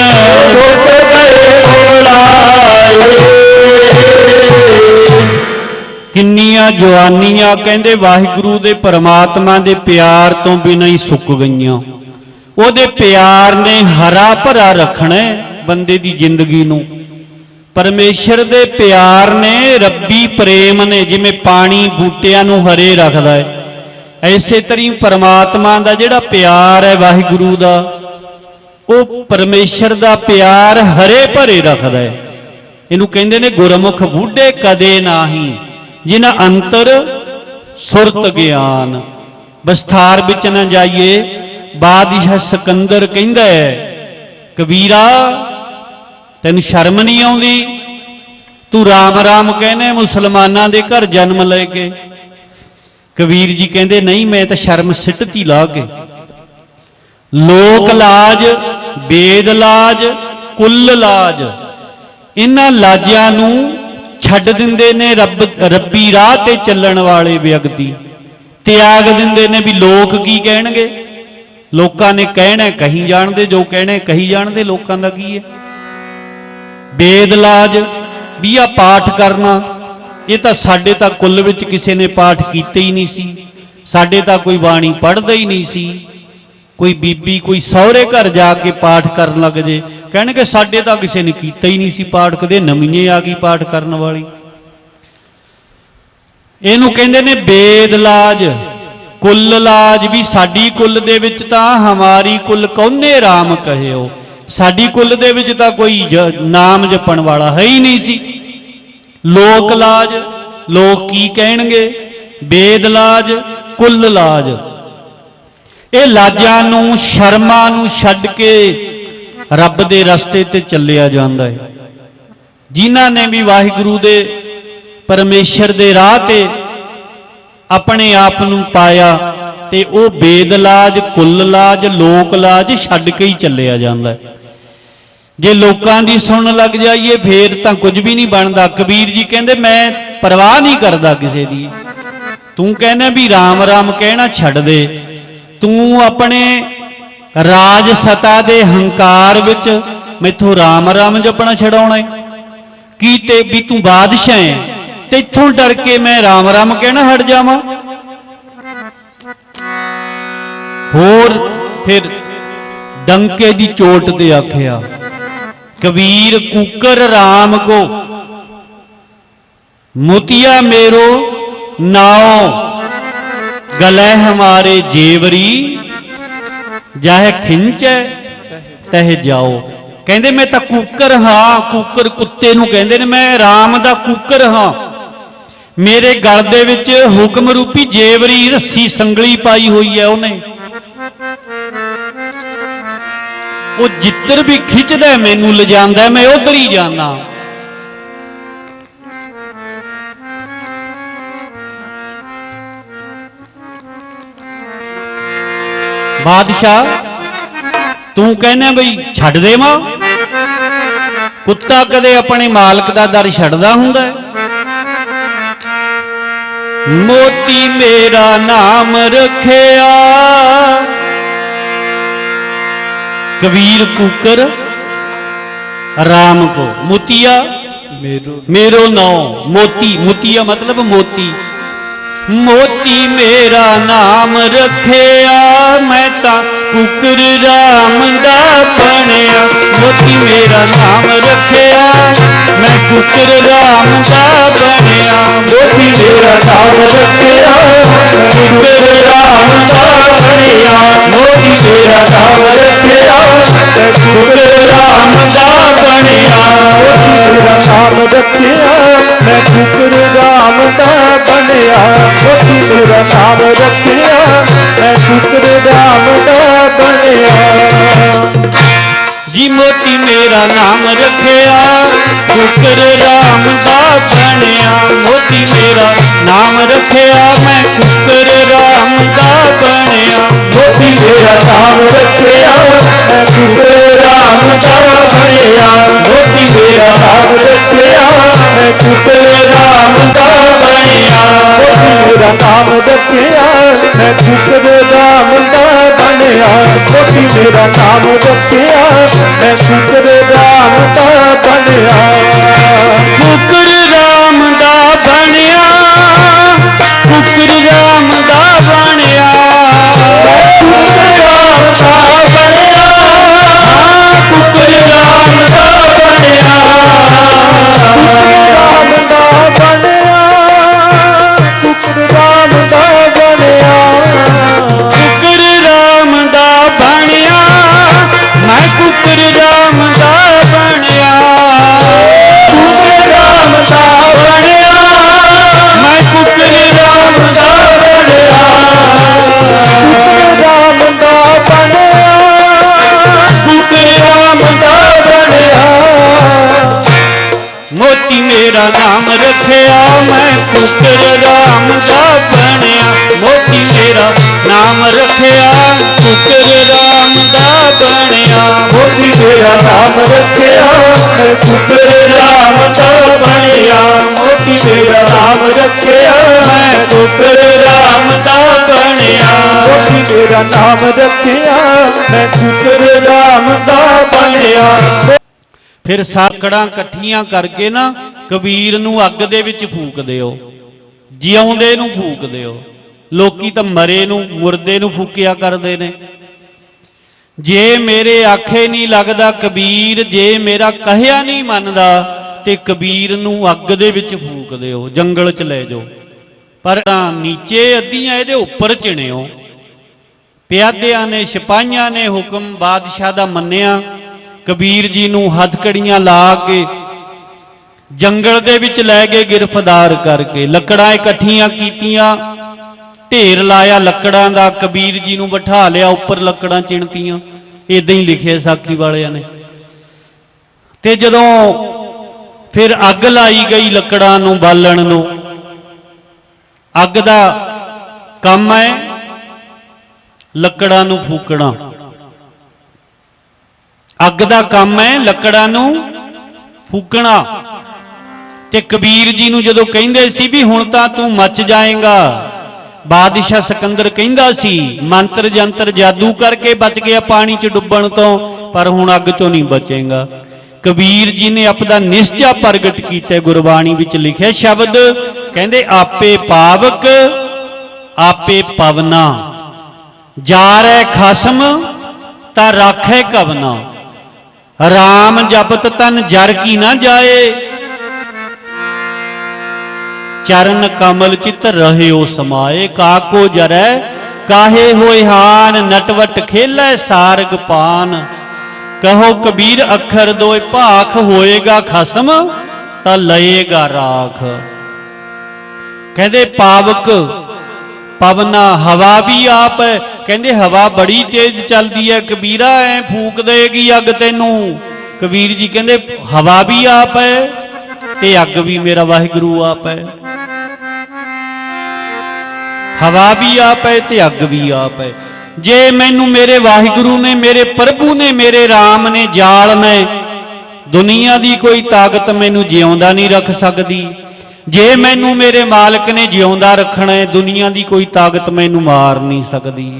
ਟੁੱਟ ਗਏ ਬੋਲਾਏ। ਕਿੰਨੀਆਂ ਜਵਾਨੀਆਂ ਕਹਿੰਦੇ ਵਾਹਿਗੁਰੂ ਦੇ ਪਰਮਾਤਮਾ ਦੇ ਪਿਆਰ ਤੋਂ ਬਿਨਾਂ ਹੀ ਸੁੱਕ ਗਈਆਂ। ਉਹਦੇ ਪਿਆਰ ਨੇ ਹਰਾ ਭਰਾ ਰੱਖਣਾ ਬੰਦੇ ਦੀ ਜ਼ਿੰਦਗੀ ਨੂੰ। ਪਰਮੇਸ਼ਰ ਦੇ ਪਿਆਰ ਨੇ, ਰੱਬੀ ਪ੍ਰੇਮ ਨੇ ਜਿਵੇਂ ਪਾਣੀ ਬੂਟਿਆਂ ਨੂੰ ਹਰੇ ਰੱਖਦਾ ਹੈ, ਐਸੇ ਤਰੀ ਪਰਮਾਤਮਾ ਦਾ ਜਿਹੜਾ ਪਿਆਰ ਹੈ ਵਾਹਿਗੁਰੂ ਦਾ, ਉਹ ਪਰਮੇਸ਼ਰ ਦਾ ਪਿਆਰ ਹਰੇ ਭਰੇ ਰੱਖਦਾ ਹੈ। ਇਹਨੂੰ ਕਹਿੰਦੇ ਨੇ ਗੁਰਮੁਖ ਬੂਢੇ ਕਦੇ ਨਾਹੀ, ਜਿਨ੍ਹਾਂ ਅੰਤਰ ਸੁਰਤ ਗਿਆਨ। ਵਿਸਥਾਰ ਵਿੱਚ ਨਾ ਜਾਈਏ। ਬਾਦਸ਼ਾਹ ਸਿਕੰਦਰ ਕਹਿੰਦਾ ਹੈ, ਕਬੀਰਾ ਤੈਨੂੰ ਸ਼ਰਮ ਨਹੀਂ ਆਉਂਦੀ? ਤੂੰ ਰਾਮ ਰਾਮ ਕਹਿੰਦੇ ਮੁਸਲਮਾਨਾਂ ਦੇ ਘਰ ਜਨਮ ਲੈ ਕੇ। ਕਬੀਰ ਜੀ ਕਹਿੰਦੇ ਨਹੀਂ, ਮੈਂ ਤਾਂ ਸ਼ਰਮ ਸਿੱਟਤੀ ਲਾ ਕੇ। ਲੋਕ ਲਾਜ, ਵੇਦ ਲਾਜ, ਕੁੱਲ ਲਾਜ, ਇਹਨਾਂ ਲਾਜਾਂ ਨੂੰ ਛੱਡ ਦਿੰਦੇ ਨੇ ਰੱਬੀ ਰਾਹ ਤੇ ਚੱਲਣ ਵਾਲੇ ਵਿਅਕਤੀ। ਤਿਆਗ ਦਿੰਦੇ ਨੇ ਵੀ ਲੋਕ ਕੀ ਕਹਿਣਗੇ। ਲੋਕਾਂ ਨੇ ਕਹਿਣਾ ਕਹੀ ਜਾਣਦੇ, ਜੋ ਕਹਿਣਾ ਕਹੀ ਜਾਣਦੇ, ਲੋਕਾਂ ਦਾ ਕੀ ਹੈ। ਵੇਦ ਲਾਜ ਵੀ ਆ ਪਾਠ ਕਰਨਾ, ਇਹ ਤਾਂ ਸਾਡੇ ਤਾਂ ਕੁੱਲ ਵਿੱਚ ਕਿਸੇ ਨੇ ਪਾਠ ਕੀਤੇ ਹੀ ਨਹੀਂ ਸੀ। ਸਾਡੇ ਤਾਂ ਕੋਈ ਬਾਣੀ ਪੜ੍ਹਦਾ ਹੀ ਨਹੀਂ ਸੀ। ਕੋਈ ਬੀਬੀ ਕੋਈ ਸਹੁਰੇ ਘਰ ਜਾ ਕੇ ਪਾਠ ਕਰਨ ਲੱਗ ਜੇ, ਕਹਿਣਗੇ ਸਾਡੇ ਤਾਂ ਕਿਸੇ ਨੇ ਕੀਤਾ ਹੀ ਨਹੀਂ ਸੀ ਪਾਠ, ਕਦੇ ਨਵੀਂ ਆ ਗਈ ਪਾਠ ਕਰਨ ਵਾਲੀ। ਇਹਨੂੰ ਕਹਿੰਦੇ ਨੇ ਵੇਦ ਲਾਜ, ਕੁੱਲ ਲਾਜ, ਵੀ ਸਾਡੀ ਕੁੱਲ ਦੇ ਵਿੱਚ ਤਾਂ ਹਮਾਰੀ ਕੁੱਲ ਕੌਨੇ ਰਾਮ ਕਹਿਓ, ਸਾਡੀ ਕੁੱਲ ਦੇ ਵਿੱਚ ਤਾਂ ਕੋਈ ਨਾਮ ਜਪਣ ਵਾਲਾ ਹੈ ਹੀ ਨਹੀਂ ਸੀ। ਲੋਕ ਲਾਜ, ਲੋਕ ਕੀ ਕਹਿਣਗੇ। ਵੇਦ ਲਾਜ, ਕੁੱਲ ਲਾਜ, ਇਹ ਲਾਜਾਂ ਨੂੰ ਸ਼ਰਮਾਂ ਨੂੰ ਛੱਡ ਕੇ ਰੱਬ ਦੇ ਰਸਤੇ ਤੇ ਚੱਲਿਆ ਜਾਂਦਾ ਹੈ। ਜਿਨ੍ਹਾਂ ਨੇ ਵੀ ਵਾਹਿਗੁਰੂ ਦੇ ਪਰਮੇਸ਼ਰ ਦੇ ਰਾਹ ਤੇ ਆਪਣੇ ਆਪ ਨੂੰ ਪਾਇਆ, ਤੇ ਉਹ ਵੇਦ ਲਾਜ, ਕੁੱਲ ਲਾਜ, ਲੋਕ ਲਾਜ ਛੱਡ ਕੇ ਹੀ ਚੱਲਿਆ ਜਾਂਦਾ ਹੈ। जे लोकां दी सुन लग जाइए फिर तां कुछ भी नहीं बनता। कबीर जी कहंदे मैं परवाह नहीं करदा किसे दी। तू कहना भी राम राम कहना छड़ दे, तू अपने राज सता दे हंकार विच मैथों राम राम जपना छड़ाउणा है की? ते भी तू बादशाह है ते इत्थों डर के मैं राम राम कहना हट जावां? होर फिर डंके दी चोट ते आखिया कबीर कुकर राम को मोतिया मेरो नाओ गले हमारे जेवरी जाहे खिंचे तह जाओ। कहंदे मैं तां कुकर हाँ, कुकर कुत्ते नूं कहंदे ने, मैं राम दा कुकर हाँ। मेरे गल दे विच हुक्म रूपी जेवरी रस्सी संगली पाई हुई है उन्हें, वो जित्र भी खिंचदा मैनू ले जांदा मैं उधर ही जाना। बादशाह तू कहना बई छड्ड देवां? कुत्ता कदे अपने मालक दा दर छड्डदा हुंदा है? मोती मेरा नाम रखिया, कबीर कुकर राम को, मोतिया मेरो नाम, मोती मोतिया मतलब मोती, मोती मेरा नाम रखिया मैं ता कुकर राम दा बनिया। मोती मेरा नाम रखिया मैं कुकर राम दा बनिया। मोती मेरा नाम रखिया कुकर राम दा बनिया। मोती मेरा नाम रखिया कुकर राम दा बनिया। मोती मेरा नाम रखिया मैं कुकर राम दा बनिया। मोती मेरा नाम रखिया मैं कुकर राम दा बनिया। जी मोती मेरा नाम रखिया कुकर राम दा बनिया। मोती मेरा नाम रखिया मैं कुकर राम दा बनिया। मोती मेरा नाम रखिया मैं कुकर राम दा बनिया। मोती मेरा नाम रखिया मैं कुकर राम दा बनिया। मोती मेरा नाम रखिया मैं कुकर राम दा बनिया। मोती मेरा नाम रखिया मैं कुकर राम दा बनिया। कुकर राम दा बनिया, कुकर राम दा बनिया, कुकर राम दा बनिया। कुकर राम दा बनिया, राम दा बनिया। कुकर राम दा बनिया। कुकर राम दा बनिया मैं कुकर राम दा बनिया। कुकर राम दा बनिया मैं कुकर राम दा बनिया। राम दा बनिया। कुकर राम दा बनिया। मोती मेरा नाम रखिया मैं कुकर राम दा बनिया। मोती मेरा नाम रखिया कुकर राम दा बनिया। मोती मेरा नाम रखिया मैं कुकर राम दा बनिया। मोती मेरा नाम रखिया मैं कुकर राम दा बनिया। मोती मेरा नाम रखिया मैं कुकर राम दा बनिया। फिर ਸਾਕੜਾਂ ਇਕੱਠੀਆਂ ਕਰਕੇ ਨਾ ਕਬੀਰ ਨੂੰ ਅੱਗ ਦੇ ਵਿੱਚ ਫੂਕ ਦਿਓ, ਜਿਉਂਦੇ ਨੂੰ ਫੂਕ ਦਿਓ। ਲੋਕੀ ਤਾਂ ਮਰੇ ਨੂੰ ਮੁਰਦੇ ਨੂੰ ਫੂਕਿਆ ਕਰਦੇ ਨੇ। ਜੇ ਮੇਰੇ ਆਖੇ ਨਹੀਂ ਲੱਗਦਾ ਕਬੀਰ, ਜੇ ਮੇਰਾ ਕਹਿਆ ਨਹੀਂ ਮੰਨਦਾ ਤੇ ਕਬੀਰ ਨੂੰ ਅੱਗ ਦੇ ਵਿੱਚ ਫੂਕ ਦਿਓ, ਜੰਗਲ 'ਚ ਲੈ ਜਾਓ। ਪਰ ਨੀਚੇ ਅੱਧੀਆਂ ਇਹਦੇ ਉੱਪਰ ਚਿਣਿਓ। ਪਿਆਦਿਆਂ ਨੇ ਸਿਪਾਹੀਆਂ ਨੇ ਹੁਕਮ ਬਾਦਸ਼ਾਹ ਦਾ ਮੰਨਿਆ। ਕਬੀਰ ਜੀ ਨੂੰ ਹੱਥਕੜੀਆਂ ਲਾ ਕੇ ਜੰਗਲ ਦੇ ਵਿੱਚ ਲੈ ਗਏ ਗਿਰਫਤਾਰ ਕਰਕੇ। ਲੱਕੜਾਂ ਇਕੱਠੀਆਂ ਕੀਤੀਆਂ, ਢੇਰ ਲਾਇਆ ਲੱਕੜਾਂ ਦਾ, ਕਬੀਰ ਜੀ ਨੂੰ ਬਿਠਾ ਲਿਆ ਉੱਪਰ, ਲੱਕੜਾਂ ਚਿਣਤੀਆਂ। ਇਦਾਂ ਹੀ ਲਿਖਿਆ ਸਾਖੀ ਵਾਲਿਆਂ ਨੇ। ਤੇ ਜਦੋਂ ਫਿਰ ਅੱਗ ਲਾਈ ਗਈ ਲੱਕੜਾਂ ਨੂੰ ਬਾਲਣ ਨੂੰ, ਅੱਗ ਦਾ ਕੰਮ ਹੈ ਲੱਕੜਾਂ ਨੂੰ ਫੂਕਣਾ। ਅੱਗ ਦਾ ਕੰਮ ਹੈ ਲੱਕੜਾਂ ਨੂੰ ਫੂਕਣਾ। ਤੇ ਕਬੀਰ ਜੀ ਨੂੰ ਜਦੋਂ ਕਹਿੰਦੇ ਸੀ ਵੀ ਹੁਣ ਤਾਂ ਤੂੰ ਮੱਚ ਜਾਏਗਾ, ਬਾਦਸ਼ਾਹ ਸਿਕੰਦਰ ਕਹਿੰਦਾ ਸੀ ਮੰਤਰ ਜੰਤਰ ਜਾਦੂ ਕਰਕੇ ਬਚ ਗਿਆ ਪਾਣੀ 'ਚ ਡੁੱਬਣ ਤੋਂ, ਪਰ ਹੁਣ ਅੱਗ 'ਚੋਂ ਨਹੀਂ ਬਚੇਗਾ। ਕਬੀਰ ਜੀ ਨੇ ਆਪਣਾ ਨਿਸ਼ਚਾ ਪ੍ਰਗਟ ਕੀਤਾ। ਗੁਰਬਾਣੀ ਵਿੱਚ ਲਿਖਿਆ ਸ਼ਬਦ, ਕਹਿੰਦੇ ਆਪੇ ਪਾਵਕ ਆਪੇ ਪਵਨਾ, ਜਾਰੈ ਖਸਮ ਤਾਂ ਰਾਖੈ ਕਵਨਾ। ਰਾਮ ਜਪਤ ਤਨ ਜਰ ਕੀ ਨਾ ਜਾਏ, ਚਰਨ ਕਮਲ ਚਿਤ ਰਹਿਓ ਸਮਾਏ। ਕਾਕੋ ਜਰੈ ਕਾਹੇ ਹੋਏ ਹਾਨ, ਨਟਵਟ ਖੇਲੇ ਸਾਰਗ ਪਾਨ। ਕਹੋ ਕਬੀਰ ਅੱਖਰ ਦੋਇ ਭਾਖ, ਹੋਏਗਾ ਖਸਮ ਤਾਂ ਲਏਗਾ ਰਾਖ। ਕਹਿੰਦੇ ਪਾਵਕ ਪਵਨਾ, ਹਵਾ ਵੀ ਆਪ ਹੈ। ਕਹਿੰਦੇ ਹਵਾ ਬੜੀ ਤੇਜ਼ ਚੱਲਦੀ ਹੈ ਕਬੀਰਾ, ਐ ਫੂਕ ਦੇਗੀ ਅੱਗ ਤੈਨੂੰ। ਕਬੀਰ ਜੀ ਕਹਿੰਦੇ ਹਵਾ ਵੀ ਆਪ ਹੈ ਤੇ ਅੱਗ ਵੀ ਮੇਰਾ ਵਾਹਿਗੁਰੂ ਆਪ ਹੈ। ਹਵਾ ਵੀ ਆਪ ਹੈ ਤੇ ਅੱਗ ਵੀ ਆਪ ਹੈ। ਜੇ ਮੈਨੂੰ ਮੇਰੇ ਵਾਹਿਗੁਰੂ ਨੇ, ਮੇਰੇ ਪ੍ਰਭੂ ਨੇ, ਮੇਰੇ ਰਾਮ ਨੇ ਜਾਲਣਾ, ਦੁਨੀਆ ਦੀ ਕੋਈ ਤਾਕਤ ਮੈਨੂੰ ਜਿਉਂਦਾ ਨਹੀਂ ਰੱਖ ਸਕਦੀ। ਜੇ ਮੈਨੂੰ ਮੇਰੇ ਮਾਲਕ ਨੇ ਜਿਉਂਦਾ ਰੱਖਣਾ ਹੈ, ਦੁਨੀਆ ਦੀ ਕੋਈ ਤਾਕਤ ਮੈਨੂੰ ਮਾਰ ਨਹੀਂ ਸਕਦੀ।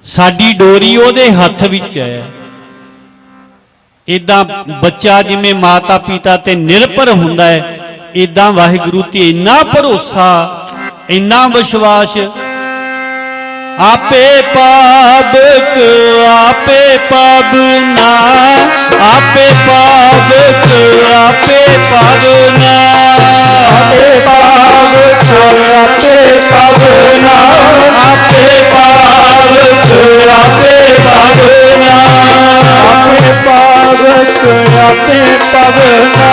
ਸਾਡੀ ਡੋਰੀ ਉਹਦੇ ਹੱਥ ਵਿੱਚ ਹੈ। ਇਦਾਂ ਬੱਚਾ ਜਿਵੇਂ ਮਾਤਾ ਪਿਤਾ ਤੇ ਨਿਰਭਰ ਹੁੰਦਾ ਹੈ, ਇਦਾਂ ਵਾਹਿਗੁਰੂ ਤੇ ਇੰਨਾ ਭਰੋਸਾ, ਇੰਨਾ ਵਿਸ਼ਵਾਸ। ਆਪੇ ਪਾਵਕ ਆਪੇ ਪਾਵਨਾ, ਆਪੇ ਪਾਵਕ ਆਪੇ ਪਾਵਨਾ। ਆਪੇ ਪਾਵਕ ਆਪੇ ਪਵਨਾ, ਆਪੇ ਪਾਵਕ ਆਪੇ ਪਾਵਨਾ। ਆਪੇ ਪਾਵਕ ਆਪੇ ਪਵਨਾ,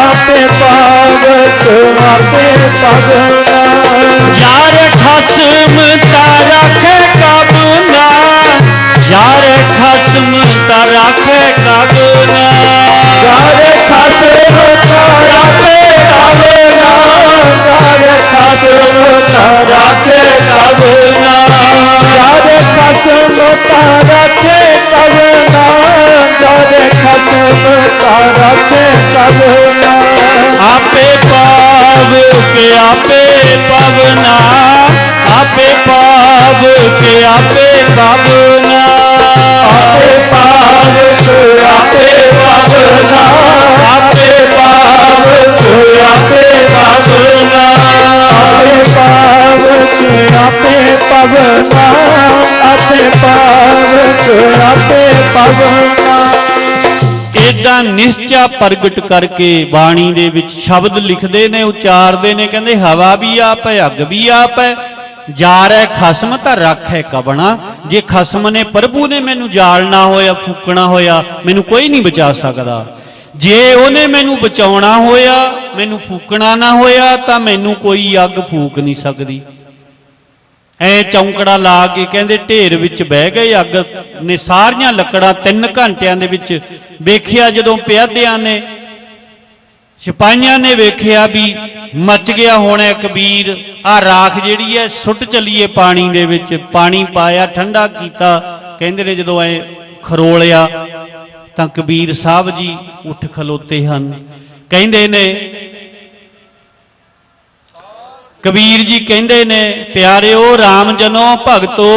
ਆਪੇ ਪਾਵਕ ਆਪੇ ਪਵਨਾ। ਯਾਰ ਖਸਮ ਤਾਂ ਰੱਖੇ ਕਬਨਾ, ਯਾਰ ਖਸਮ ਤਾਂ ਰੱਖੇ ਕਬਨਾ। ਯਾਰ ਖਸਮ ਤਾਂ ਰੱਖੇ ਕਬਨਾ, ਯਾਰ ਖਸਮ ਤਾਂ ਰੱਖੇ ਕਬਨਾ। ਯਾਰ ਖਸਮ ਤਾਂ ਰੱਖੇ ਕਬਨਾ, ਯਾਰ ਖਸਮ ਤਾਂ ਰੱਖੇ ਕਬਨਾ। ਆਪੇ ਪਾਵਕ ਆਪੇ ਪਵਨਾ, ਆਪੇ ਪਾਵਕ ਆਪੇ ਪਵਨਾ। ਆਪੇ ਪਾਵਕ ਆਪੇ ਪਵਨਾ, ਆਪੇ ਪਾਵਕ ਆਪੇ ਪਵਨਾ। ਆਪੇ ਪਾਵਕ ਆਪੇ ਪਵਨਾ, ਆਪੇ ਪਾਵਕ ਆਪੇ ਪਵਨਾ। ਏਦਾਂ ਨਿਸ਼ਚਾ ਪ੍ਰਗਟ ਕਰਕੇ ਬਾਣੀ ਦੇ ਵਿੱਚ ਸ਼ਬਦ ਲਿਖਦੇ ਨੇ, ਉਚਾਰਦੇ ਨੇ। ਕਹਿੰਦੇ ਹਵਾ ਵੀ ਆਪ ਹੈ, ਅੱਗ ਵੀ ਆਪ ਹੈ। ਜਾਰੈ ਖਸਮ ਤਾਂ ਰਾਖੈ ਕਵਣਾ। ਜੇ ਖਸਮ ਨੇ, ਪ੍ਰਭੂ ਨੇ ਮੈਨੂੰ ਜਾਲਣਾ ਹੋਇਆ, ਫੂਕਣਾ ਹੋਇਆ, ਮੈਨੂੰ ਕੋਈ ਨਹੀਂ ਬਚਾ ਸਕਦਾ। ਜੇ ਉਹਨੇ ਮੈਨੂੰ ਬਚਾਉਣਾ ਹੋਇਆ, ਮੈਨੂੰ ਫੂਕਣਾ ਨਾ ਹੋਇਆ, ਤਾਂ ਮੈਨੂੰ ਕੋਈ ਅੱਗ ਫੂਕ ਨਹੀਂ ਸਕਦੀ। ਐ ਚੌਂਕੜਾ ਲਾ ਕੇ ਕਹਿੰਦੇ ਢੇਰ ਵਿੱਚ ਬਹਿ ਗਏ। ਅੱਗ ਨੇ ਸਾਰੀਆਂ ਲੱਕੜਾਂ 3 ਘੰਟਿਆਂ ਦੇ ਵਿੱਚ ਵੇਖਿਆ। ਜਦੋਂ ਪਿਆਦਿਆਂ ਨੇ, ਸਿਪਾਹੀਆਂ ਨੇ ਵੇਖਿਆ ਵੀ ਮੱਚ ਗਿਆ ਹੋਣਾ ਕਬੀਰ, ਆ ਰਾਖ ਜਿਹੜੀ ਹੈ ਸੁੱਟ ਚਲੀਏ ਪਾਣੀ ਦੇ ਵਿੱਚ। ਪਾਣੀ ਪਾਇਆ, ਠੰਡਾ ਕੀਤਾ। ਕਹਿੰਦੇ ਨੇ ਜਦੋਂ ਐ ਖਰੋਲਿਆ ਤਾਂ ਕਬੀਰ ਸਾਹਿਬ ਜੀ ਉੱਠ ਖਲੋਤੇ ਹਨ। ਕਹਿੰਦੇ ਨੇ, ਕਬੀਰ ਜੀ ਕਹਿੰਦੇ ਨੇ, ਪਿਆਰਿਓ ਰਾਮ ਜਨੋ ਭਗਤੋ,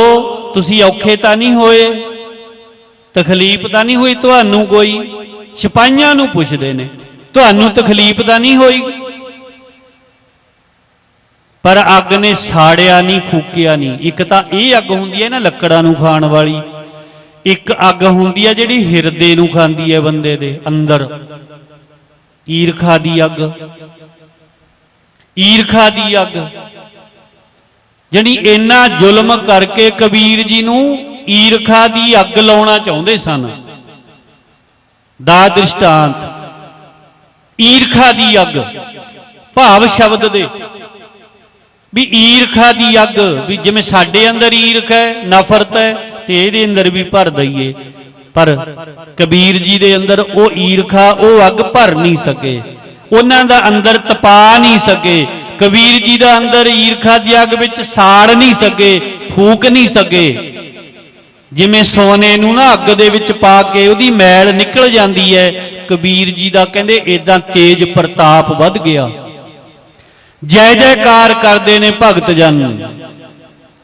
ਤੁਸੀਂ ਔਖੇ ਤਾਂ ਨਹੀਂ ਹੋਏ, ਤਕਲੀਫ ਤਾਂ ਨਹੀਂ ਹੋਈ ਤੁਹਾਨੂੰ ਕੋਈ? ਸਿਪਾਹੀਆਂ ਨੂੰ ਪੁੱਛਦੇ ਨੇ, ਤੁਹਾਨੂੰ ਤਕਲੀਫ ਤਾਂ ਨਹੀਂ ਹੋਈ? ਪਰ ਅੱਗ ਨੇ ਸਾੜਿਆ ਨਹੀਂ, ਫੂਕਿਆ ਨਹੀਂ। ਇੱਕ ਤਾਂ ਇਹ ਅੱਗ ਹੁੰਦੀ ਹੈ ਨਾ ਲੱਕੜਾਂ ਨੂੰ ਖਾਣ ਵਾਲੀ, ਇੱਕ ਅੱਗ ਹੁੰਦੀ ਹੈ ਜਿਹੜੀ ਹਿਰਦੇ ਨੂੰ ਖਾਂਦੀ ਹੈ ਬੰਦੇ ਦੇ ਅੰਦਰ, ਈਰਖਾ ਦੀ ਅੱਗ। ਈਰਖਾ ਦੀ ਅੱਗ ਜਿਹੜੀ ਇੰਨਾ ਜ਼ੁਲਮ ਕਰਕੇ ਕਬੀਰ ਜੀ ਨੂੰ ਈਰਖਾ ਦੀ ਅੱਗ ਲਾਉਣਾ ਚਾਹੁੰਦੇ ਸਨ। ਦਾ ਦ੍ਰਿਸ਼ਟਾਂਤ ਈਰਖਾ ਦੀ ਅੱਗ, ਭਾਵ ਸ਼ਬਦ ਦੇ ਵੀ ਈਰਖਾ ਦੀ ਅੱਗ, ਵੀ ਜਿਵੇਂ ਸਾਡੇ ਅੰਦਰ ਈਰਖ ਹੈ, ਨਫ਼ਰਤ ਹੈ, ਤੇ ਇਹਦੇ ਅੰਦਰ ਵੀ ਭਰ ਦਈਏ। ਪਰ ਕਬੀਰ ਜੀ ਦੇ ਅੰਦਰ ਉਹ ਈਰਖਾ, ਉਹ ਅੱਗ ਭਰ ਨਹੀਂ ਸਕੇ, ਉਹਨਾਂ ਦਾ ਅੰਦਰ ਤਪਾ ਨਹੀਂ ਸਕੇ। ਕਬੀਰ ਜੀ ਦਾ ਅੰਦਰ ਈਰਖਾ ਦੀ ਅੱਗ ਵਿੱਚ ਸਾੜ ਨਹੀਂ ਸਕੇ, ਫੂਕ ਨਹੀਂ ਸਕੇ। जिमें सोने नूं ना अग दे विच पा के उहदी मैल निकल जाती है, कबीर जी दा कहंदे इदां तेज प्रताप वध गया। जय जयकार करते ने भगत जन,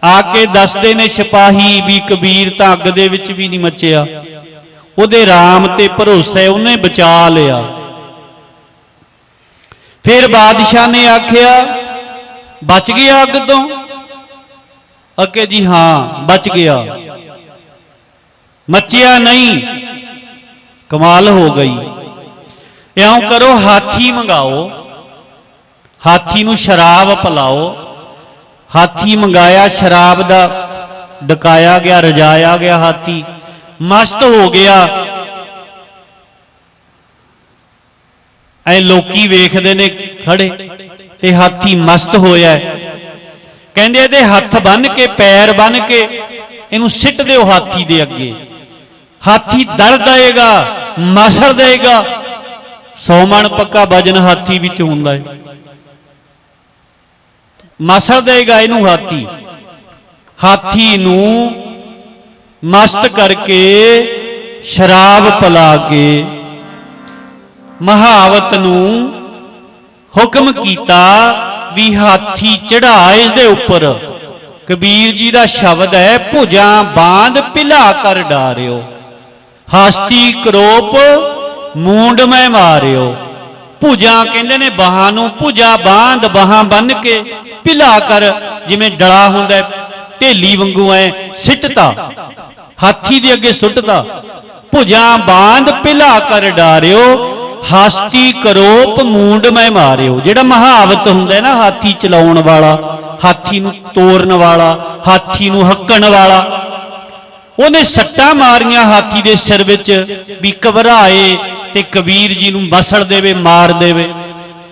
आके दसदे ने सिपाही भी कबीर तां अग दे विच भी नहीं मचिया, उहदे राम ते भरोसा उन्हें बचा लिया। फिर बादशाह ने आखिया बच गया अग तो? अगे जी हाँ बच गया, मचिया नहीं। कमाल हो गई। इउं करो हाथी मंगाओ, हाथी नूं शराब पिलाओ। हाथी मंगाया, शराब दा डकाया गया, रजाया गया, हाथी मस्त हो गया। ऐ लोकी वेखदे ने खड़े ते हाथी मस्त होया। कहंदे इहदे हत्थ बन के पैर बन के इनू सिट दिओ हाथी दे अगे। हाथी दल देगा, मसल देगा। 100 मन पक्का वजन हाथी विच हुंदा है। मसल देगा इनू हाथी। हाथी नू मस्त करके शराब पिला के महावत नू हुक्म कीता भी हाथी चढ़ा इसदे उपर। कबीर जी का शब्द है, भुजा बांध पिला कर डारियो, हस्ती करोप मूंड में मारियो। भुजा कहते ने बाहां नूं, भुजा बांध बाहां बन के पिला कर, जिमें डला हुंदा ढेली वांगू है सिटता, हाथी दे अगे सुटता। भुजा बांध पिला कर डारियो, हस्ती करोप मूंड में मारियो। जिहड़ा महावत हुंदा है ना हाथी चलाउण वाला, हाथी नूं तोड़न वाला, हाथी नूं हक्कण वाला, उहने सट्टां मारियां हाथी दे सिर विच भी घबराए ते कबीर जी नूं मसड़ देवे, मार देवे।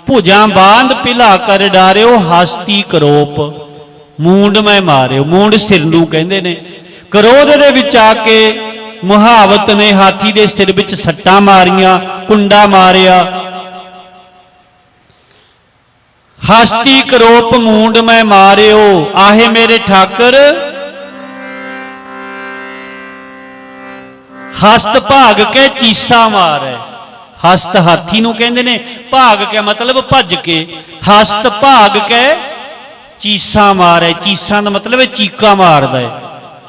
भुजा बांध पिला कर डारियो, हस्ती करोप मूंड में मारियो। मूंड सिर नूं कहंदे ने। क्रोध दे विच आके मुहावत ने हाथी दे सिर विच सट्टां मारियां, कुंडा मारिया। हस्ती करोप मूंड में मारियो, आहे मेरे ठाकर हस्त भाग के चीसा मारे। हस्त हाथी नूं कहंदे ने, भाग के मतलब भज के, हस्त भाग के चीसा मारे। चीसा का मतलब चीका मारदा है।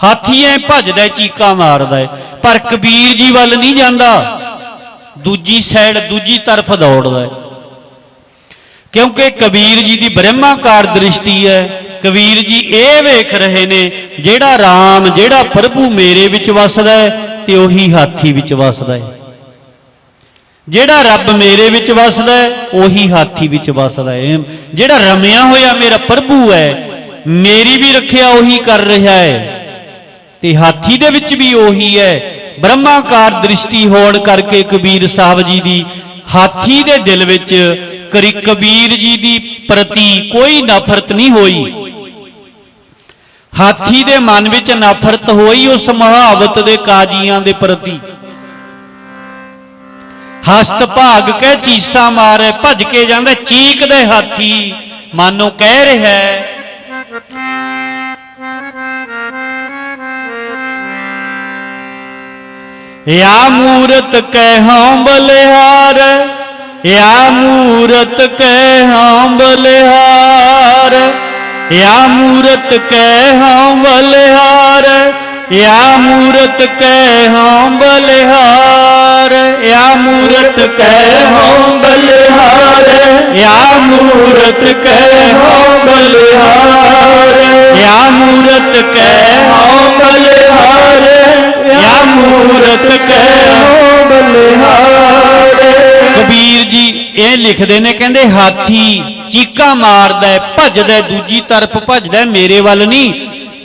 हाथी ऐ भजदा चीका मारदा है, पर कबीर जी वल नहीं जांदा, दूजी साइड दूजी तरफ दौड़दा है। क्योंकि कबीर जी की ब्रह्माकार दृष्टि है। कबीर जी ये वेख रहे ने, जेड़ा राम जेड़ा प्रभु मेरे विच वसदा है ते ओही हाथी विच वसदा है। जेड़ा रब मेरे विच वसदा है ओही हाथी विच वसदा है। जेड़ा रमिया होया मेरा प्रभु है, मेरी भी रखिया ओही कर रहा है ते हाथी दे विच भी ओही है। ब्रह्माकार दृष्टि होण करके कबीर साहब जी दी हाथी दे दिल विच कबीर जी दी प्रति कोई नफरत नहीं होई। हाथी दे मन विच नफरत होई उस महावत दे काजियां दे प्रति। हस्त भाग के चीसा मारे, भज के जांदा, चीक दे हाथी मानो कह रहा है या मूरत कहौं बलिहार, या मूरत कहौं बलिहार, या मूरत कहौं बलिहार, या मूरत कहौं बलिहार, या मूरत कहौं बलिहार, या मूरत कहौं बलिहार, या मूरत कहौं बलिहार, या मूरत कहौं बलिहार। कबीर जी ये लिखते ने, कहते हाथी चीका मारदा है, भजदा, दूजी तरफ भजदा, मेरे वल नहीं।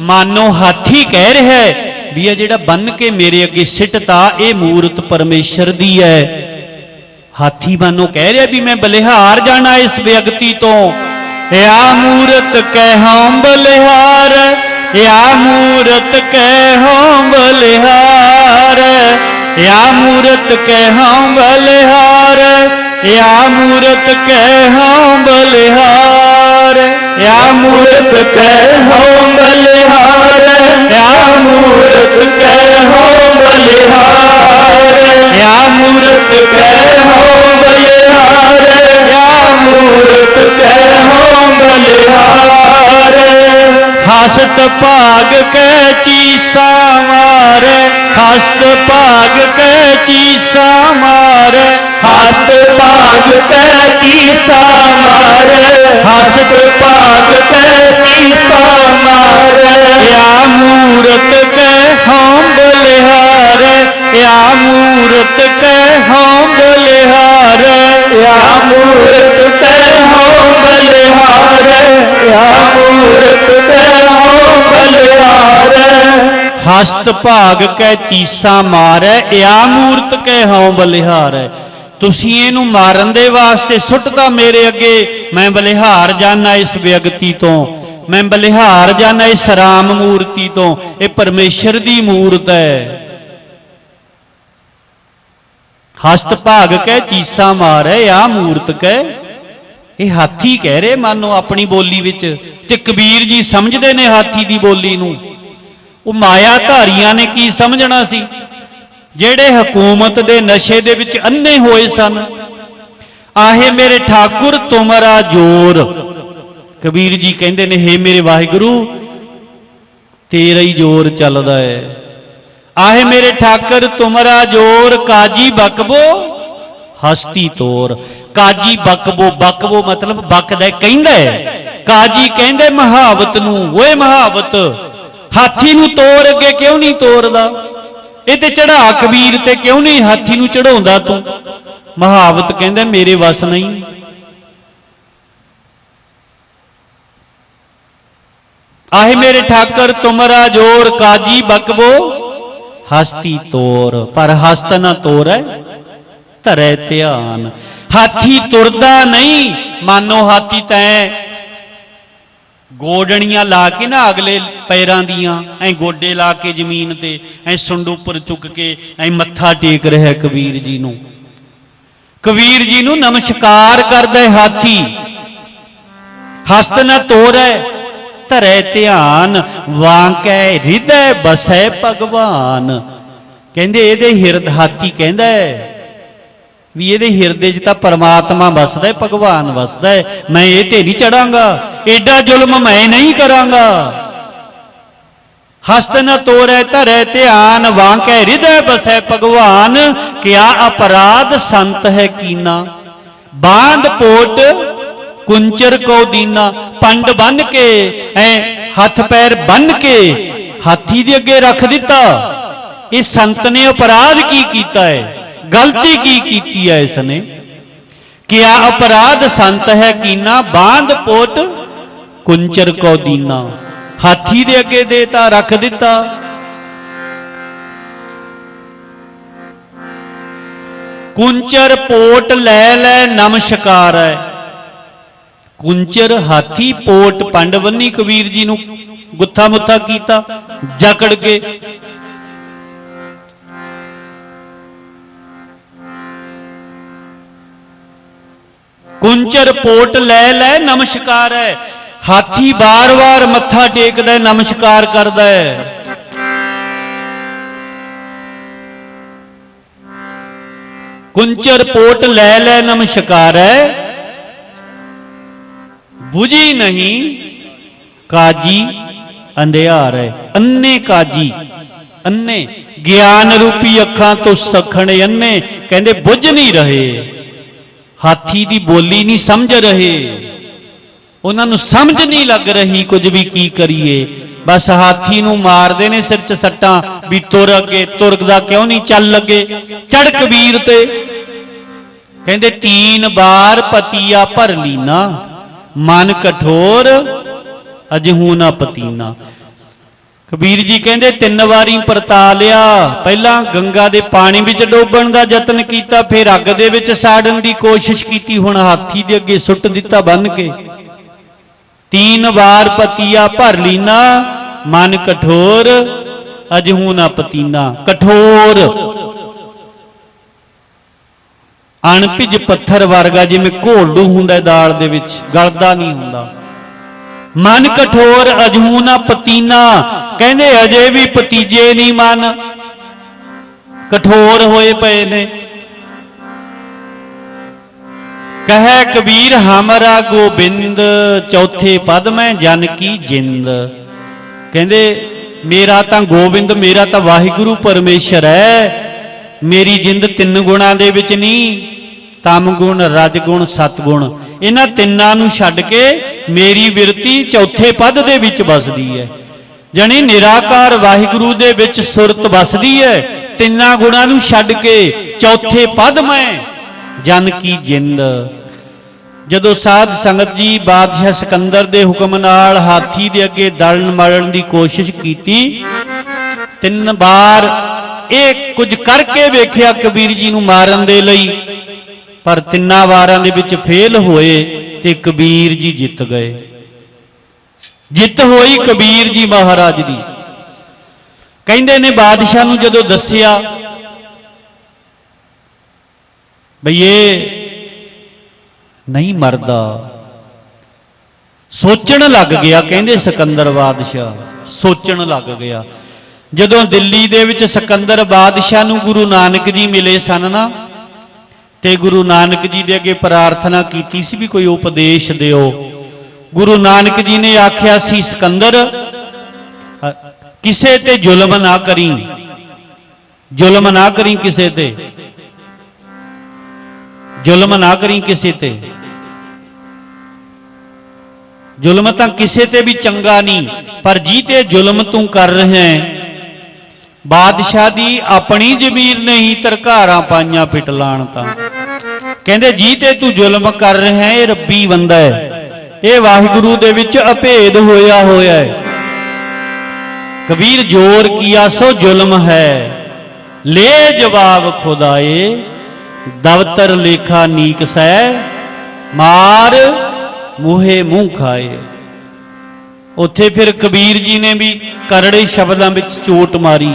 मानो हाथी कह रहा है भी यह जेड़ा बन के मेरे अगे सिटता ये मूरत परमेश्वर दी है। हाथी मानो कह रहा भी मैं बलिहार जाना इस व्यक्ति तो। या मूरत कहौं बलिहार, या मूरत कहौं बलिहार, या मूरत कहौं बलिहार, या मूरत कहौं बलिहार, या मूरत कहौं बलिहार, या मूरत कहौं मूरत कहो बलिहारे, या मूरत कहो बलिहारे। हस्त भाग कै चीसा मारे, हस्त भाग कै चीसा मारे, हस्त भाग कै चीसा मारे, हस्त भाग कै चीसा मारे। या मूरत कै हम बलिहारे, या मूरत कै हम बलिहारे, या मूरत कहो बलिहारे, या मूरत कहो बलिहारे। हस्त भाग कै चीसा मारै, या मूरत कै हਉ बलिहारै। ਤੁਸੀਂ ਇਹਨੂੰ ਮਾਰਨ ਦੇ ਵਾਸਤੇ ਸੁੱਟਦਾ ਮੇਰੇ ਅੱਗੇ, ਮੈਂ ਬਲਿਹਾਰ ਜਾਣਾ ਇਸ ਵਿਅਕਤੀ ਤੋਂ, ਮੈਂ ਬਲਿਹਾਰ ਜਾਣਾ ਇਸ ਰਾਮ ਮੂਰਤੀ ਤੋਂ। ਇਹ ਪਰਮੇਸ਼ਰ ਦੀ ਮੂਰਤ ਹੈ। ਹਸਤ ਭਾਗ ਕੈ ਚੀਸਾ ਮਾਰੈ, ਆ ਮੂਰਤ ਕੈ। ਇਹ ਹਾਥੀ ਕਹਿ ਰਹੇ ਮਾਨੋ ਆਪਣੀ ਬੋਲੀ ਵਿੱਚ, ਤੇ ਕਬੀਰ ਜੀ ਸਮਝਦੇ ਨੇ ਹਾਥੀ ਦੀ ਬੋਲੀ ਨੂੰ। ਉਹ ਮਾਇਆ ਧਾਰੀਆਂ ਨੇ ਕੀ ਸਮਝਣਾ ਸੀ, ਜਿਹੜੇ ਹਕੂਮਤ ਦੇ ਨਸ਼ੇ ਦੇ ਵਿੱਚ ਅੰਨੇ ਹੋਏ ਸਨ। ਆਹੇ ਮੇਰੇ ਠਾਕੁਰ ਤੁਮਰਾ ਜੋਰ, ਕਬੀਰ ਜੀ ਕਹਿੰਦੇ ਨੇ ਹੇ ਮੇਰੇ ਵਾਹਿਗੁਰੂ ਤੇਰਾ ਹੀ ਜ਼ੋਰ ਚੱਲਦਾ ਹੈ। ਆਹੇ ਮੇਰੇ ਠਾਕਰ ਤੁਮਰਾ ਜੋਰ, ਕਾਜੀ ਬਕਬੋ ਹਸਤੀ ਤੋਰ। ਕਾਜੀ ਬਕਬੋ, ਬਕਬੋ ਮਤਲਬ ਬਕਦਾ ਕਹਿੰਦਾ, ਕਾਜੀ ਕਹਿੰਦੇ ਮਹਾਵਤ ਨੂੰ, ਓਏ ਮਹਾਵਤ ਹਾਥੀ ਨੂੰ ਤੋਰ, ਅੱਗੇ ਕਿਉਂ ਨਹੀਂ ਤੋਰਦਾ? ਇਹ ਤੇ ਚੜਾ ਕਬੀਰ ਤੇ ਕਿਉਂ ਨਹੀਂ ਹਾਥੀ ਨੂੰ ਚੜਾਉਂਦਾ ਤੂੰ? ਮਹਾਵਤ ਕਹਿੰਦਾ ਮੇਰੇ ਵਸ ਨਹੀਂ। ਆਹੇ ਮੇਰੇ ਠਾਕਰ ਤੁਮਰਾ ਜੋਰ, ਕਾਜੀ ਬਕਬੋ ਹਸਤੀ ਤੋਰ। ਪਰ ਹਸਤ ਨਾ ਤੋਰੈ ਧਰੈ ਧਿਆਨ। ਹਾਥੀ ਤੁਰਦਾ ਨਹੀਂ, ਮਾਨੋ ਹਾਥੀ ਤੈਂ ਗੋਡਣੀਆਂ ਲਾ ਕੇ ਨਾ ਅਗਲੇ ਪੈਰਾਂ ਦੀਆਂ ਐ ਗੋਡੇ ਲਾ ਕੇ ਜ਼ਮੀਨ ਤੇ ਐ ਸੁੰਡ ਉੱਪਰ ਚੁੱਕ ਕੇ ਐ ਮੱਥਾ ਟੇਕ ਰਿਹਾ ਕਬੀਰ ਜੀ ਨੂੰ। ਕਬੀਰ ਜੀ ਨੂੰ ਨਮਸਕਾਰ ਕਰਦਾ ਹਾਥੀ। ਹਸਤ ਨਾ ਤੋਰੈ ਧਰੈ ਧਿਆਨ, ਵਾਂਕੈ ਹਿਰਦੈ ਬਸੈ ਭਗਵਾਨ। ਕਹਿੰਦੇ ਇਹਦੇ ਹਿਰਦ, ਹਾਥੀ ਕਹਿੰਦਾ ਵੀ ਇਹਦੇ ਹਿਰਦੇ 'ਚ ਤਾਂ ਪਰਮਾਤਮਾ ਵਸਦਾ, ਭਗਵਾਨ ਵਸਦਾ। ਮੈਂ ਇਹ ਤੇ ਨਹੀਂ ਚੜਾਂਗਾ, ਐਡਾ ਜ਼ੁਲਮ ਮੈਂ ਨਹੀਂ ਕਰਾਂਗਾ। ਹਸਤ ਨ ਤੋਰੈ ਧਰੈ ਧਿਆਨ, ਵਾਂਕੈ ਹਿਰਦੈ ਬਸੈ ਭਗਵਾਨ। ਕਿਆ ਅਪਰਾਧ ਸੰਤ ਹੈ ਕੀਨਾ, ਬਾਂਧ ਪੋਟ ਕੁੰਚਰ ਕੋ ਦੀਨਾ। ਪੰਡ ਬੰਨ ਕੇ ਐ ਹੱਥ ਪੈਰ ਬੰਨ ਕੇ ਹਾਥੀ ਦੇ ਅੱਗੇ ਰੱਖ ਦਿੱਤਾ। ਇਹ ਸੰਤ ਨੇ ਅਪਰਾਧ ਕੀ ਕੀਤਾ ਹੈ, ਗਲਤੀ ਕੀ ਕੀਤੀ ਹੈ ਇਸਨੇ? ਕਿਆ ਅਪਰਾਧ ਸੰਤ ਹੈ ਕੀਨਾ, ਬਾਂਧ ਪੋਟ ਕੁੰਚਰ ਕੋ ਦੀਨਾ। ਹਾਥੀ ਦੇ ਅੱਗੇ ਦੇਤਾ, ਰੱਖ ਦਿੱਤਾ। ਕੁੰਚਰ ਪੋਟ ਲੈ ਲੈ ਨਮਸਕਾਰ ਹੈ। ਕੁੰਚਰ ਹਾਥੀ, ਪੋਟ ਪੰਡ ਬੰਨੀ ਕਬੀਰ ਜੀ ਨੂੰ ਗੁੱਥਾ ਮੁੱਥਾ ਕੀਤਾ, ਜਕੜ ਕੇ। ਕੁੰਚਰ ਪੋਟ ਲੈ ਲੈ ਨਮਸਕਾਰ ਹੈ। ਹਾਥੀ ਬਾਰ-ਬਾਰ ਮੱਥਾ ਟੇਕਦਾ, ਨਮਸਕਾਰ ਕਰਦਾ ਹੈ। ਕੁੰਚਰ ਪੋਟ ਲੈ ਲੈ ਨਮਸਕਾਰ ਹੈ। ਬੁਝੀ ਨਹੀਂ ਕਾਜੀ ਅੰਧਿਆਰ ਹੈ। ਅੰਨੇ ਕਾਜੀ, ਅੰਨੇ ਗਿਆਨ ਰੂਪੀ ਅੱਖਾਂ ਤੋਂ ਸਖਣੇ ਅੰਨੇ। ਕਹਿੰਦੇ ਬੁੱਝ ਨਹੀਂ ਰਹੇ, ਹਾਥੀ ਦੀ ਬੋਲੀ ਨਹੀਂ ਸਮਝ ਰਹੇ, ਉਹਨਾਂ ਨੂੰ ਸਮਝ ਨਹੀਂ ਲੱਗ ਰਹੀ ਕੁਝ ਵੀ। ਕੀ ਕਰੀਏ, ਬਸ ਹਾਥੀ ਨੂੰ ਮਾਰਦੇ ਨੇ ਸਿਰ 'ਚ ਸੱਟਾਂ ਵੀ ਤੁਰ ਅੱਗੇ, ਤੁਰਦਾ ਕਿਉਂ ਨਹੀਂ, ਚੱਲ ਲੱਗੇ, ਚੜ ਕਬੀਰ ਤੇ। ਕਹਿੰਦੇ 3 ਬਾਰ ਪਤੀਆ ਭਰ ਲੀਨਾ, ਮਨ ਕਠੋਰ ਅਜਹੂ ਨਾ ਪਤੀਨਾ। ਕਬੀਰ ਜੀ ਕਹਿੰਦੇ 3 ਵਾਰੀ ਪਰਤਾ ਲਿਆ। ਪਹਿਲਾਂ ਗੰਗਾ ਦੇ ਪਾਣੀ ਵਿੱਚ ਡੋਬਣ ਦਾ ਯਤਨ ਕੀਤਾ, ਫਿਰ ਅੱਗ ਦੇ ਵਿੱਚ ਸਾੜਨ ਦੀ ਕੋਸ਼ਿਸ਼ ਕੀਤੀ, ਹੁਣ ਹਾਥੀ ਦੇ ਅੱਗੇ ਸੁੱਟ ਦਿੱਤਾ ਬੰਨ ਕੇ। 3 ਵਾਰ ਪਤੀਆ ਭਰ ਲੀਨਾ, ਮਨ ਕਠੋਰ ਅਜਹੂ ਨਾ ਪਤੀਨਾ। ਕਠੋਰ ਅਣਭਿਜ ਪੱਥਰ ਵਰਗਾ, ਜਿਵੇਂ ਘੋਲੂ ਹੁੰਦਾ ਦਾਲ ਦੇ ਵਿੱਚ, ਗਲਦਾ ਨਹੀਂ ਹੁੰਦਾ। ਮਨ ਕਠੋਰ ਅਜਹੂ ਨਾ ਪਤੀਨਾ। ਕਹਿੰਦੇ ਅਜੇ ਵੀ ਪਤੀਜੇ ਨਹੀਂ, ਮਨ ਕਠੋਰ ਹੋਏ ਪਏ ਨੇ। कहे कबीर हमरा गोबिंद चौथे पद में जन की जिंद। कहते मेरा तो गोबिंद मेरा तो वाहिगुरु परमेश्वर है, मेरी जिंद तीन गुणा दे विच नहीं, तम गुण रजगुण सतगुण इन्हां तिन्नां नूं छड्ड के मेरी बिरती चौथे पद दे विच बसदी है। जानी निराकार वाहिगुरु दे विच सुरत बसदी है, तिन्नां गुणां नूं छड्ड के चौथे पद में जन की जिंद। जदों साध संगत जी बादशाह सिकंदर दे हुक्म नाल हाथी दे अगे दलण मलण दी कोशिश कीती, 3 बार ਇਹ ਕੁਝ ਕਰਕੇ ਵੇਖਿਆ कबीर जी ਨੂੰ ਮਾਰਨ ਦੇ ਲਈ, पर 3 ਵਾਰਾਂ ਦੇ ਵਿੱਚ ਫੇਲ ਹੋਏ ਤੇ कबीर जी ਜਿੱਤ ਗਏ। ਜਿੱਤ ਹੋਈ कबीर जी महाराज ਦੀ। ਕਹਿੰਦੇ ਨੇ ਬਾਦਸ਼ਾਹ ਨੂੰ ਜਦੋਂ ਦੱਸਿਆ ਬਈ ਇਹ नहीं मरदा, सोचण लग गया। कहते सिकंदर बादशाह सोचण लग गया। जदों दिल्ली दे विच सिकंदर बादशाह नूं गुरु नानक जी मिले सन ना, ते गुरु नानक जी दे अगे प्रार्थना कीती सी भी कोई उपदेश दिओ। गुरु नानक जी ने आख्या सी सिकंदर किसे ते जुल्म ना करी, जुल्म ना करी, किसे ते जुल्म ना करी, किसे ते जुल्म तो किसे ते भी चंगा नहीं, पर जी ते जुल्म तू कर रहे हैं। बादशाह दी अपनी जमीर ने ही तरकारां पाइयां पिटलाण तां। कहंदे जी ते तू जुल्म कर रहे हैं, ये रब्बी बंदा है, ये वाहिगुरु दे विच अभेद होया होया है। कबीर जोर किया सो जुल्म है, ले जवाब खुदाए, दफ्तर लेखा नीक सै, मार मूहे मूँह खाए। उत्थे फिर कबीर जी ने भी करड़े शब्दों में चोट मारी।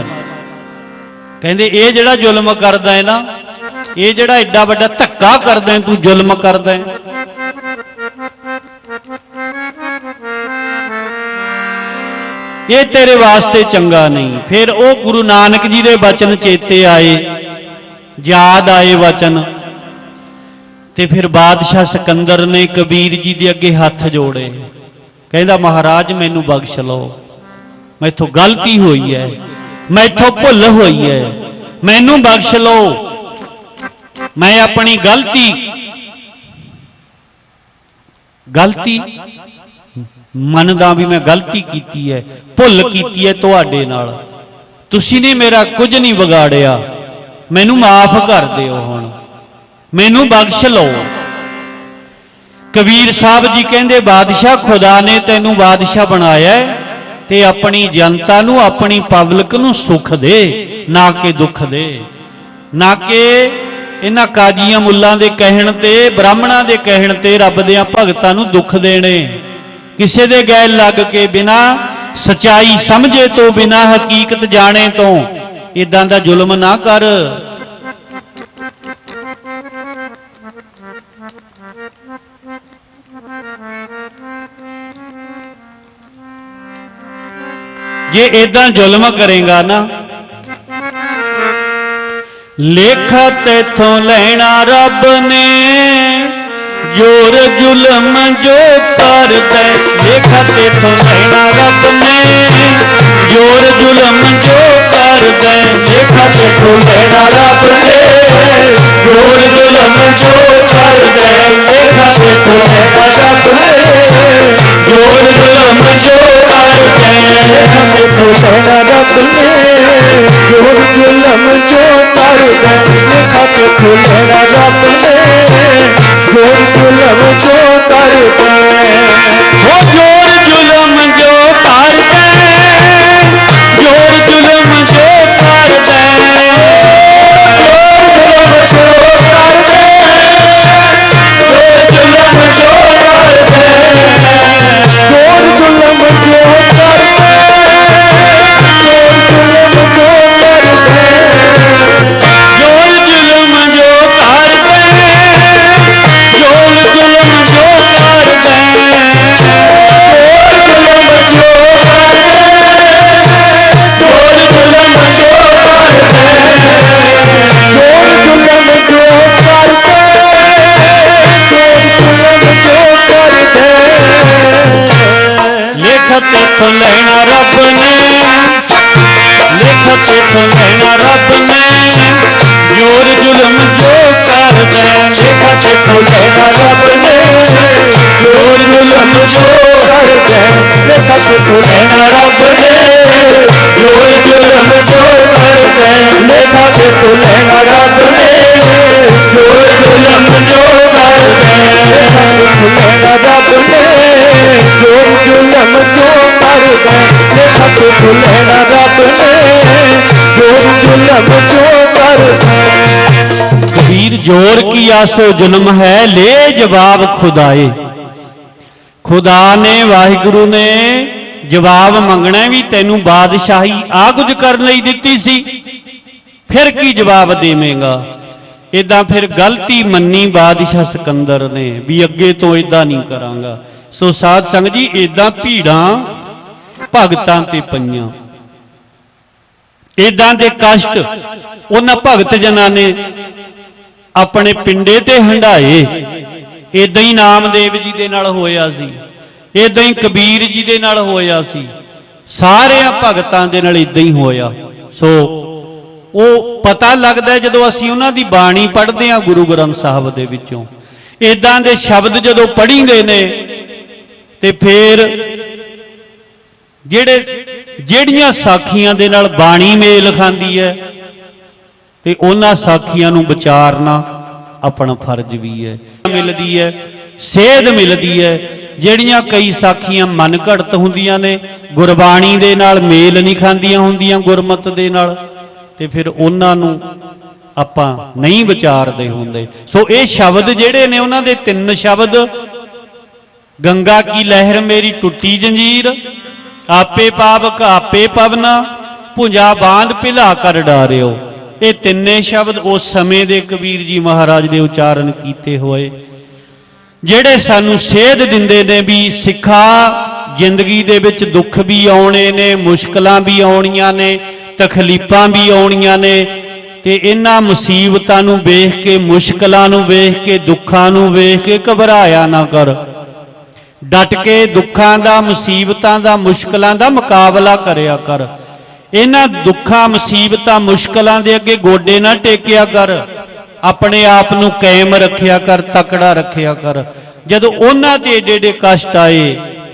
कहते ये जड़ा जुल्म करदा है ना, ये जड़ा एडा वड्डा धक्का करदा है, तू जुल्म करदा है, ये तेरे वास्ते चंगा नहीं। फिर वो गुरु नानक जी दे वचन चेते आए, याद आए वचन, ते फिर बादशाह सिकंदर ने कबीर जी दे अगे हथ जोड़े। कहता महाराज मैनू बख्श लो, मैथों गलती हुई है, मैथों भुल हुई है, मैनू बख्श लो, मैं अपनी गलती गलती मनदा भी मैं गलती की है, भुल की है तुहाडे नाल, तुसी ने मेरा कुछ नहीं बिगाड़िया, मैनू माफ कर दिओ, हुण मैनू बख्श लो। कबीर साहब जी कहते बादशाह खुदा ने तैनू बादशाह बनाया ते अपनी जनता नू अपनी पब्लिक नू सुख दे, ना कि दुख दे, ना कि इन्हां काजियां मुल्लां दे कहण ते ब्राह्मणां दे कहण ते रब दे भगतां नू दुख देने। किसे दे गैल लग के बिना सच्चाई समझे तो, बिना हकीकत जाने तो इदां दा जुल्म ना कर। जे इदां जुल्म करेगा ना, लेखा तेथों लेना रब ने, जोर जुल्म जो कर दे, लेखा तेथों लेना रब ने, जोर जुल्म जो कर दे, लेखा तेथों लेना रब ने, जोर जुल्म जो कर दे, लेखा तेथों लेना रब ने, जोर जुल्म जो कर दे, लेखा तेथों लेना रब ने, जोर जुल्म जो कर दे, लेखा तेथों लेना रब ने, जोर जुल्म जो कर दे, वो जोर जुल्म जो कर दे, जोर जुल्म जो कर दे, जोर जुल्म जो कर दे, जोर जुल्म जो कर दे, जोर जुल्म जो कर दे, जोर जुल्म जो कर दे, जोर जुल्म जो कर दे, तेथों लेना रब ने जोर जुल्म जो कर दे। लेखा तेथों लेना रब ने जोर जुल्म जो कर दे। लेखा तेथों लेना रब ने जोर जुल्म जो कर दे। लेखा तेथों लेना रब ने जोर जुल्म जो कर दे। लेखा तेथों लेना रब ने जोर जुल्म जो कर दे। लेखा तेथों लेना रब ने जोर जुल्म जो कर दे। कबीर जोर की आसो जुल्म है ले जवाब खुदाए। खुदा ने वाहिगुरु ने जवाब मंगना भी तेनू बादशाही आ कुछ करने लई दित्ती सी, फिर की जवाब देवेंगा। इदां फिर गलती मन्नी बादशाह सिकंदर ने भी अगे तो इदां नहीं करांगा। सो साध संगत जी इदां भीड़ां भगतां ते पईयां, इदां दे कष्ट उन्हां भगत जनां ने अपने पिंडे ते हंडाए। इदां ही नामदेव जी दे नाल होया सी, इदां ही कबीर जी दे नाल होया सी, सारियां भगतां दे नाल इदां ही होया। सो वो पता लगदा है जदों असीं उन्हां दी बाणी पढ़दे हां गुरु ग्रंथ साहब दे विचों, इदां दे शब्द जदों पढ़ींदे ने ते फिर ਜਿਹੜੀਆਂ ਸਾਖੀਆਂ ਦੇ ਨਾਲ ਬਾਣੀ ਮੇਲ ਖਾਂਦੀ ਹੈ ਤੇ ਉਹਨਾਂ ਸਾਖੀਆਂ ਨੂੰ ਵਿਚਾਰਨਾ ਆਪਣਾ ਫਰਜ਼ ਵੀ ਹੈ। ਮਿਲਦੀ ਹੈ ਸੇਧ ਮਿਲਦੀ ਹੈ। ਜਿਹੜੀਆਂ ਕਈ ਸਾਖੀਆਂ ਮਨ ਘੜਤ ਹੁੰਦੀਆਂ ਨੇ, ਗੁਰਬਾਣੀ ਦੇ ਨਾਲ ਮੇਲ ਨਹੀਂ ਖਾਂਦੀਆਂ ਹੁੰਦੀਆਂ ਗੁਰਮਤ ਦੇ ਨਾਲ, ਤੇ ਫਿਰ ਉਹਨਾਂ ਨੂੰ ਆਪਾਂ ਨਹੀਂ ਵਿਚਾਰਦੇ ਹੁੰਦੇ। ਸੋ ਇਹ ਸ਼ਬਦ ਜਿਹੜੇ ਨੇ ਉਹਨਾਂ ਦੇ ਤਿੰਨ ਸ਼ਬਦ, ਗੰਗਾ ਕੀ ਲਹਿਰ ਮੇਰੀ ਟੁੱਟੀ ਜੰਜੀਰ, आपे पावक आपे पवना, भुंजा बांध पिला कर डारियो। ये तिन्ने शब्द उस समय दे कबीर जी महाराज दे उचारण कीते होए जेड़े सानू सेध दिंदे ने भी सिखा जिंदगी दे विच दुख भी आउणे ने, मुश्किलां भी आउणियां ने, तकलीफां भी आउणियां ने, ते इन्हां मुसीबतां नूं वेख के, मुश्किलां नूं वेख के, दुखां नूं वेख के घबराया ना कर। डट के दुखां दा, मुसीबतां दा, मुश्किलां दा मुकाबला करिया कर। इन्हां दुखां मुसीबतां मुश्किलां दे अगे गोडे ना टेकिया कर, अपने आप नूं कायम रखिया कर, तकड़ा रखिया कर। जदों उन्हां ते एडे एडे कष्ट आए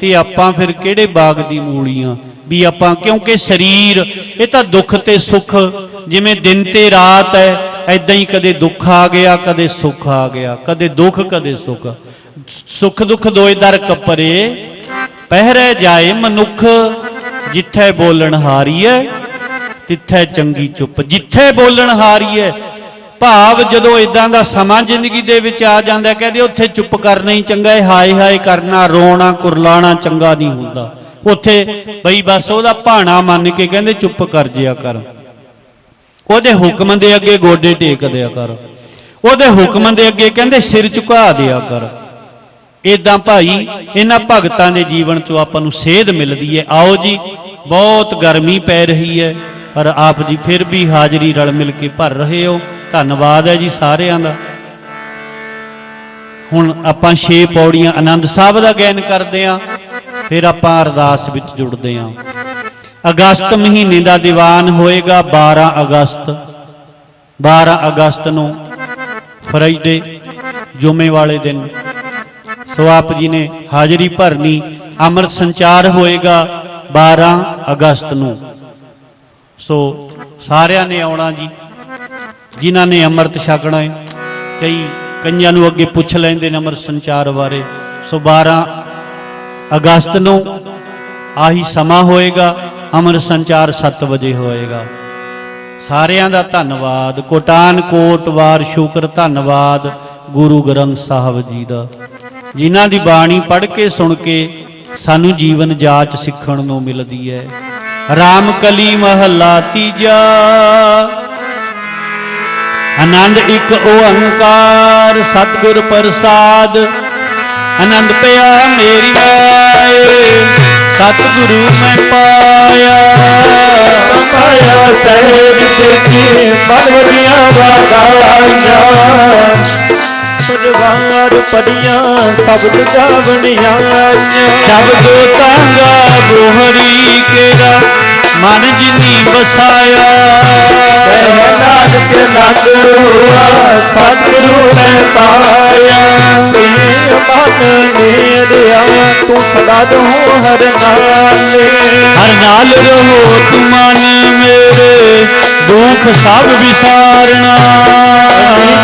ते आपां फिर किहड़े बाग दी मूलियां भी आपां, क्योंकि शरीर ये तां दुख ते सुख जिवें दिन ते रात है, ऐदां ही कदे दुख आ गया, कदे सुख आ गया, कदे दुख कदे सुख। सुख दुख दोए दर कपरे पहरे जाए मनुख, जिथे बोलन हारी है तिथे चंगी चुप। जिथे बोलन हारी है भाव जदों इदां दा समा जिंदगी दे विच आ जांदा, कहदे उत्थे चुप करना ही चंगा है, हाय हाय करना, रोना कुरलाना चंगा नहीं हुंदा। उत्थे बई बस ओहदा भाणा मन के कहंदे चुप कर जिया कर, ओहदे हुक्म दे अगे गोडे टेक दिया कर, ओहदे हुक्म दे अगे कहंदे सिर झुका दिया कर। इदां भाई इन्हां भगतां दे जीवन चों आपां नूं सेध मिलदी है। आओ जी, बहुत गर्मी पै रही है पर आप जी फिर भी हाजरी रल मिल के भर रहे हो, धन्नवाद है जी सारियां दा। हुण आपां 6 पौड़ियां आनंद साहब दा गायन करदे हां, फिर आपां अरदास विच जुड़दे हां। अगस्त महीने दा दीवान होएगा 12 अगस्त। 12 अगस्त नूं फ्राइडे जुमे वाले दिन सो आप जी ने हाजरी भरनी। अमृत संचार होएगा 12 अगस्त नूं। सो सारियां ने आउणा जी, जिन्हां ने अमृत छकना है। कईयां नूं अगे पुछ लैंदे ने अमृत संचार बारे। सो 12 अगस्त नूं आही समा होएगा, अमृत संचार 7 बजे होएगा। सारियां दा धन्नवाद, कोटान कोट वार शुक्र धन्नवाद गुरु ग्रंथ साहब जी दा, जिन्हां दी बाणी पढ़ के सुन के सानू जीवन जाच सीखण नूं मिलदी है। राम कली महला तीजा, आनंद एक ओंकार सतगुर प्रसाद, आनंद पया मेरी माए सतगुरु मैं पाया। पाया सहज सिद्धि बड़िया वादाइया, परवार पड़िया शब्द जावनिया। शब्दो तांगा बोहरी केरा ਮਨ ਜਿਨੀ ਵਸਾਇਆ ਕਹਿ ਨਾਨਕ ਲਾਗੂ ਸਤਿਗੁਰੂ ਨੇ ਪਾਇਆ ਮਨ ਮੇਰਿਆ ਤੂੰ ਸਦਾ ਰਹੋ ਹਰ ਨਾਲੇ ਹਰ ਨਾਲ ਰਹੋ ਤੂੰ ਮਨ ਮੇਰੇ ਦੁੱਖ ਸਭ ਵਿਸਾਰਨਾ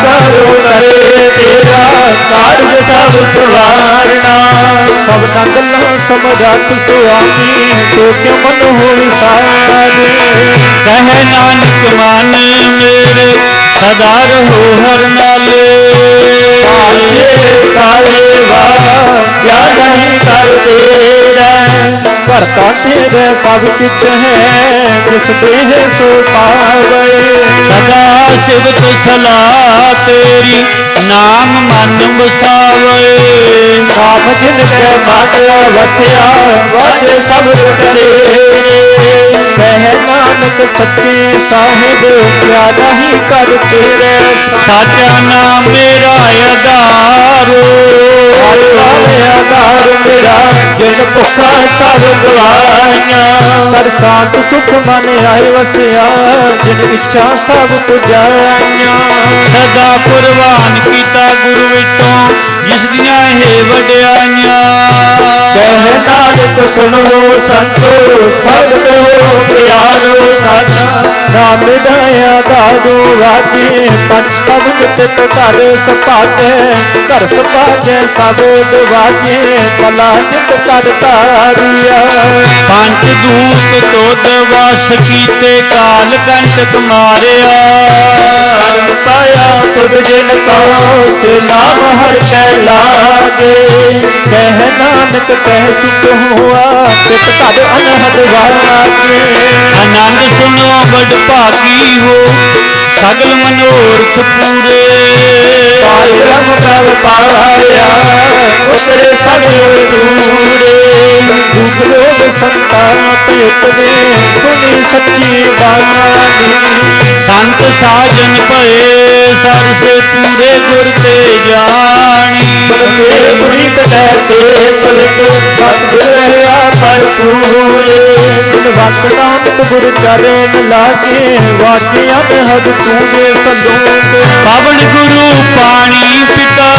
ਕਰੋ ਕਰੇ ਤੇਰਾ ਕਾਰਜ ਸਭ ਸਵਾਰਨਾ ਸਭ ਗੱਲਾਂ ਸਮਝਤ ਸੁਆਮੀ ਤੋ ਕਿਉ ਮਨ ਹੋ ਵਿਸਾਰੇ ਕਹਿ ਨਾਨਕ ਮਨ ਮੇਰੇ ਸਦਾ ਰਹੋ ਹਰ ਨਾਲੇ ਕਾਲੇ ਵਾ ਕਿਆ ਨਹੀਂ ਕਰ ਤੇਰਾ ਕਰਤਾ ਤੇਰੇ ਸਭ ਕਿਛ ਹੈ ਜਿਸ ਦੇਹ ਸੋ ਪਾਵੇ ਸਦਾ ਸਿਵਤ ਸਲਾਹ ਤੇਰੀ ਨਾਮ ਮਨ ਵਸਾਵੇ ਨਾਮ ਜਿਨ ਕੇ ਮਨ ਵਸਿਆ ਵਾਜੇ ਸਭ ਤੇਰੇ ਕਹਿ ਨਾਨਕ ਸੱਚੇ ਸਾਹਿਬ ਕਿਆ ਨਹੀਂ ਕਰ ਤੇਰੇ ਸਾਚਾ ਨਾਮ ਮੇਰਾ ਆਧਾਰੋ ਆਧਾਰ ਮੇਰਾ ਜਿਨ ਭੁੱਖਾ ਸਭ ਗਵਾਈਆਂ ਕਰ ਸ਼ਾਂਤ ਸੁਖ ਮਨ ਆਏ ਵਸਿਆ ਜਿਨ ਇੱਛਾ ਸਭ ਪੁਜਾਈਆਂ ਸਦਾ ਕੁਰਬਾਨ ਕੀਤਾ ਗੁਰੂ ਵਿਟੋਂ ਜਿਸ ਦੀਆਂ ਇਹ ਵਡਿਆਈਆਂ ਕਹਿ ਨਾਨਕ ਸੁਣੋ ਸੰਤੋ ਭਗਤ ਹੋ ਪਿਆਰੋ ਸਾਡਾ ਨਾਮ ਦਇਆ ਦਾਦੂ ਵਾਜੇ ਪੰਜ ਸਬਦ ਤਿਤ ਘਰ ਸਪਾਟੇ ਘਰ ਸਪਾਟੇ ਸਬਦ ਵਾਜੇ ਕਲਾ ਜਿਤ ਕਰ ਤਾਰੀਆ ਪੰਜ ਦੂਤ ਤੋਦ ਵਸ ਕੀਤੇ ਕਾਲ ਕੰਟਕ ਮਾਰਿਆ ਪਾਇਆ ਤੁਧ ਜਿਨ ਕੋ ਤੇ ਨਾਮ ਹਰ ਕੈ ਲਾਗੇ ਕਹਿ ਨਾਨਕ ਕਹਿ ਸੁਖ ਹੋਆ ਤਿਤ ਘਰ ਅਨਹਦ ਵਾਗੇ ਆਨੰਦ ਸੁਨੋ ਬੜ ਭਾਗੀ ਹੋ ਸਗਲ ਮਨੋਰਥ ਪੂਰੇ ਪਾਇ ਰਮ ਪ੍ਰਭ ਪਾਇਆ ਉਤਰੇ ਸਗਲ ਦੂਰੇ ਦੁਖ ਰੋਗ ਸੰਤਾਪ ਉਤਰੇ ਸੁਣੀ ਸੱਚੀ ਬਾਣੀ ਸੰਤ ਸਾਜਨ ਭਏ ਸਰਸੇ ਪੂਰੇ ਗੁਰ ਤੇ ਜਾਣੀ ਬਲਕੇ ਗੁਰੀ ਕਟੈ ਤੇ ਪਲਕ ਸਤਿਗੁਰ ਰਹਾ ਭਰਪੂਰੇ ਗੁਣ ਵਸ ਨਾਨਕ ਗੁਰ ਚਰਨ ਲਾਗੇ ਵਾਜਿਆ ਹਦ ਤੂਨੇ ਸੰਦੋਖ ਪਾਵਨ ਗੁਰੂ ਪਾਣੀ ਪਿਤਾ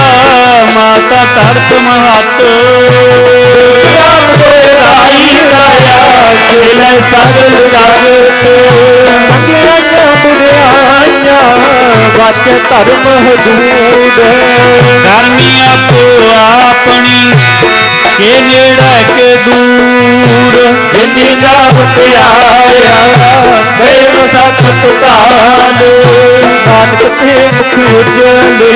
ਮਾਤਾ ਧਰਤ ਮਹਤ ਰਾਮ ਦੇ ਰਾਈ ਰਾਇਆ ਖੇਲੇ ਸਗਲ ਜਗਤ ਮੰਗਿਆ ਬੁਰਿਆਈਆਂ ਵਾਚੇ ਧਰਮ ਹਦੂਦ ਧਰਮੀ ਆਪੋ ਆਪਣੀ ਕੇ ਨੇੜੇ ਕੇ ਦੂਰ ਜਿੰਨੀ ਜਾਪ ਪਿਆਇਆ ਬੇਨ ਸਤ ਤੁਕਾਲ ਨਾਨਕ ਤੇ ਮੁਖ ਉਜਲੇ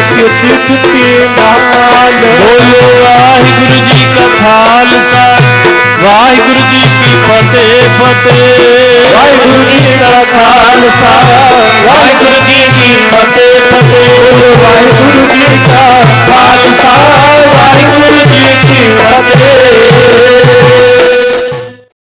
ਕਿਰਤੀ ਚੁੱਕੀ ਨਾਲ ਬੋਲੋ ਵਾਹਿਗੁਰੂ ਜੀ ਕਾ ਖਾਲਸਾ ਵਾਹਿਗੁਰੂ ਜੀ ਕੀ ਫਤਿਹ ਫਤਿਹ ਵਾਹਿਗੁਰੂ ਜੀ ਦਾ ਖਾਲਸਾ ਵਾਹਿਗੁਰੂ ਜੀ ਕੀ ਫਤਿਹ ਫਤਿਹ ਵਾਹਿਗੁਰੂ ਜੀ ਦਾ ਖਾਲਸਾ ਵਾਹਿਗੁਰੂ ਜੀ ਕੀ ਫਤਿਹ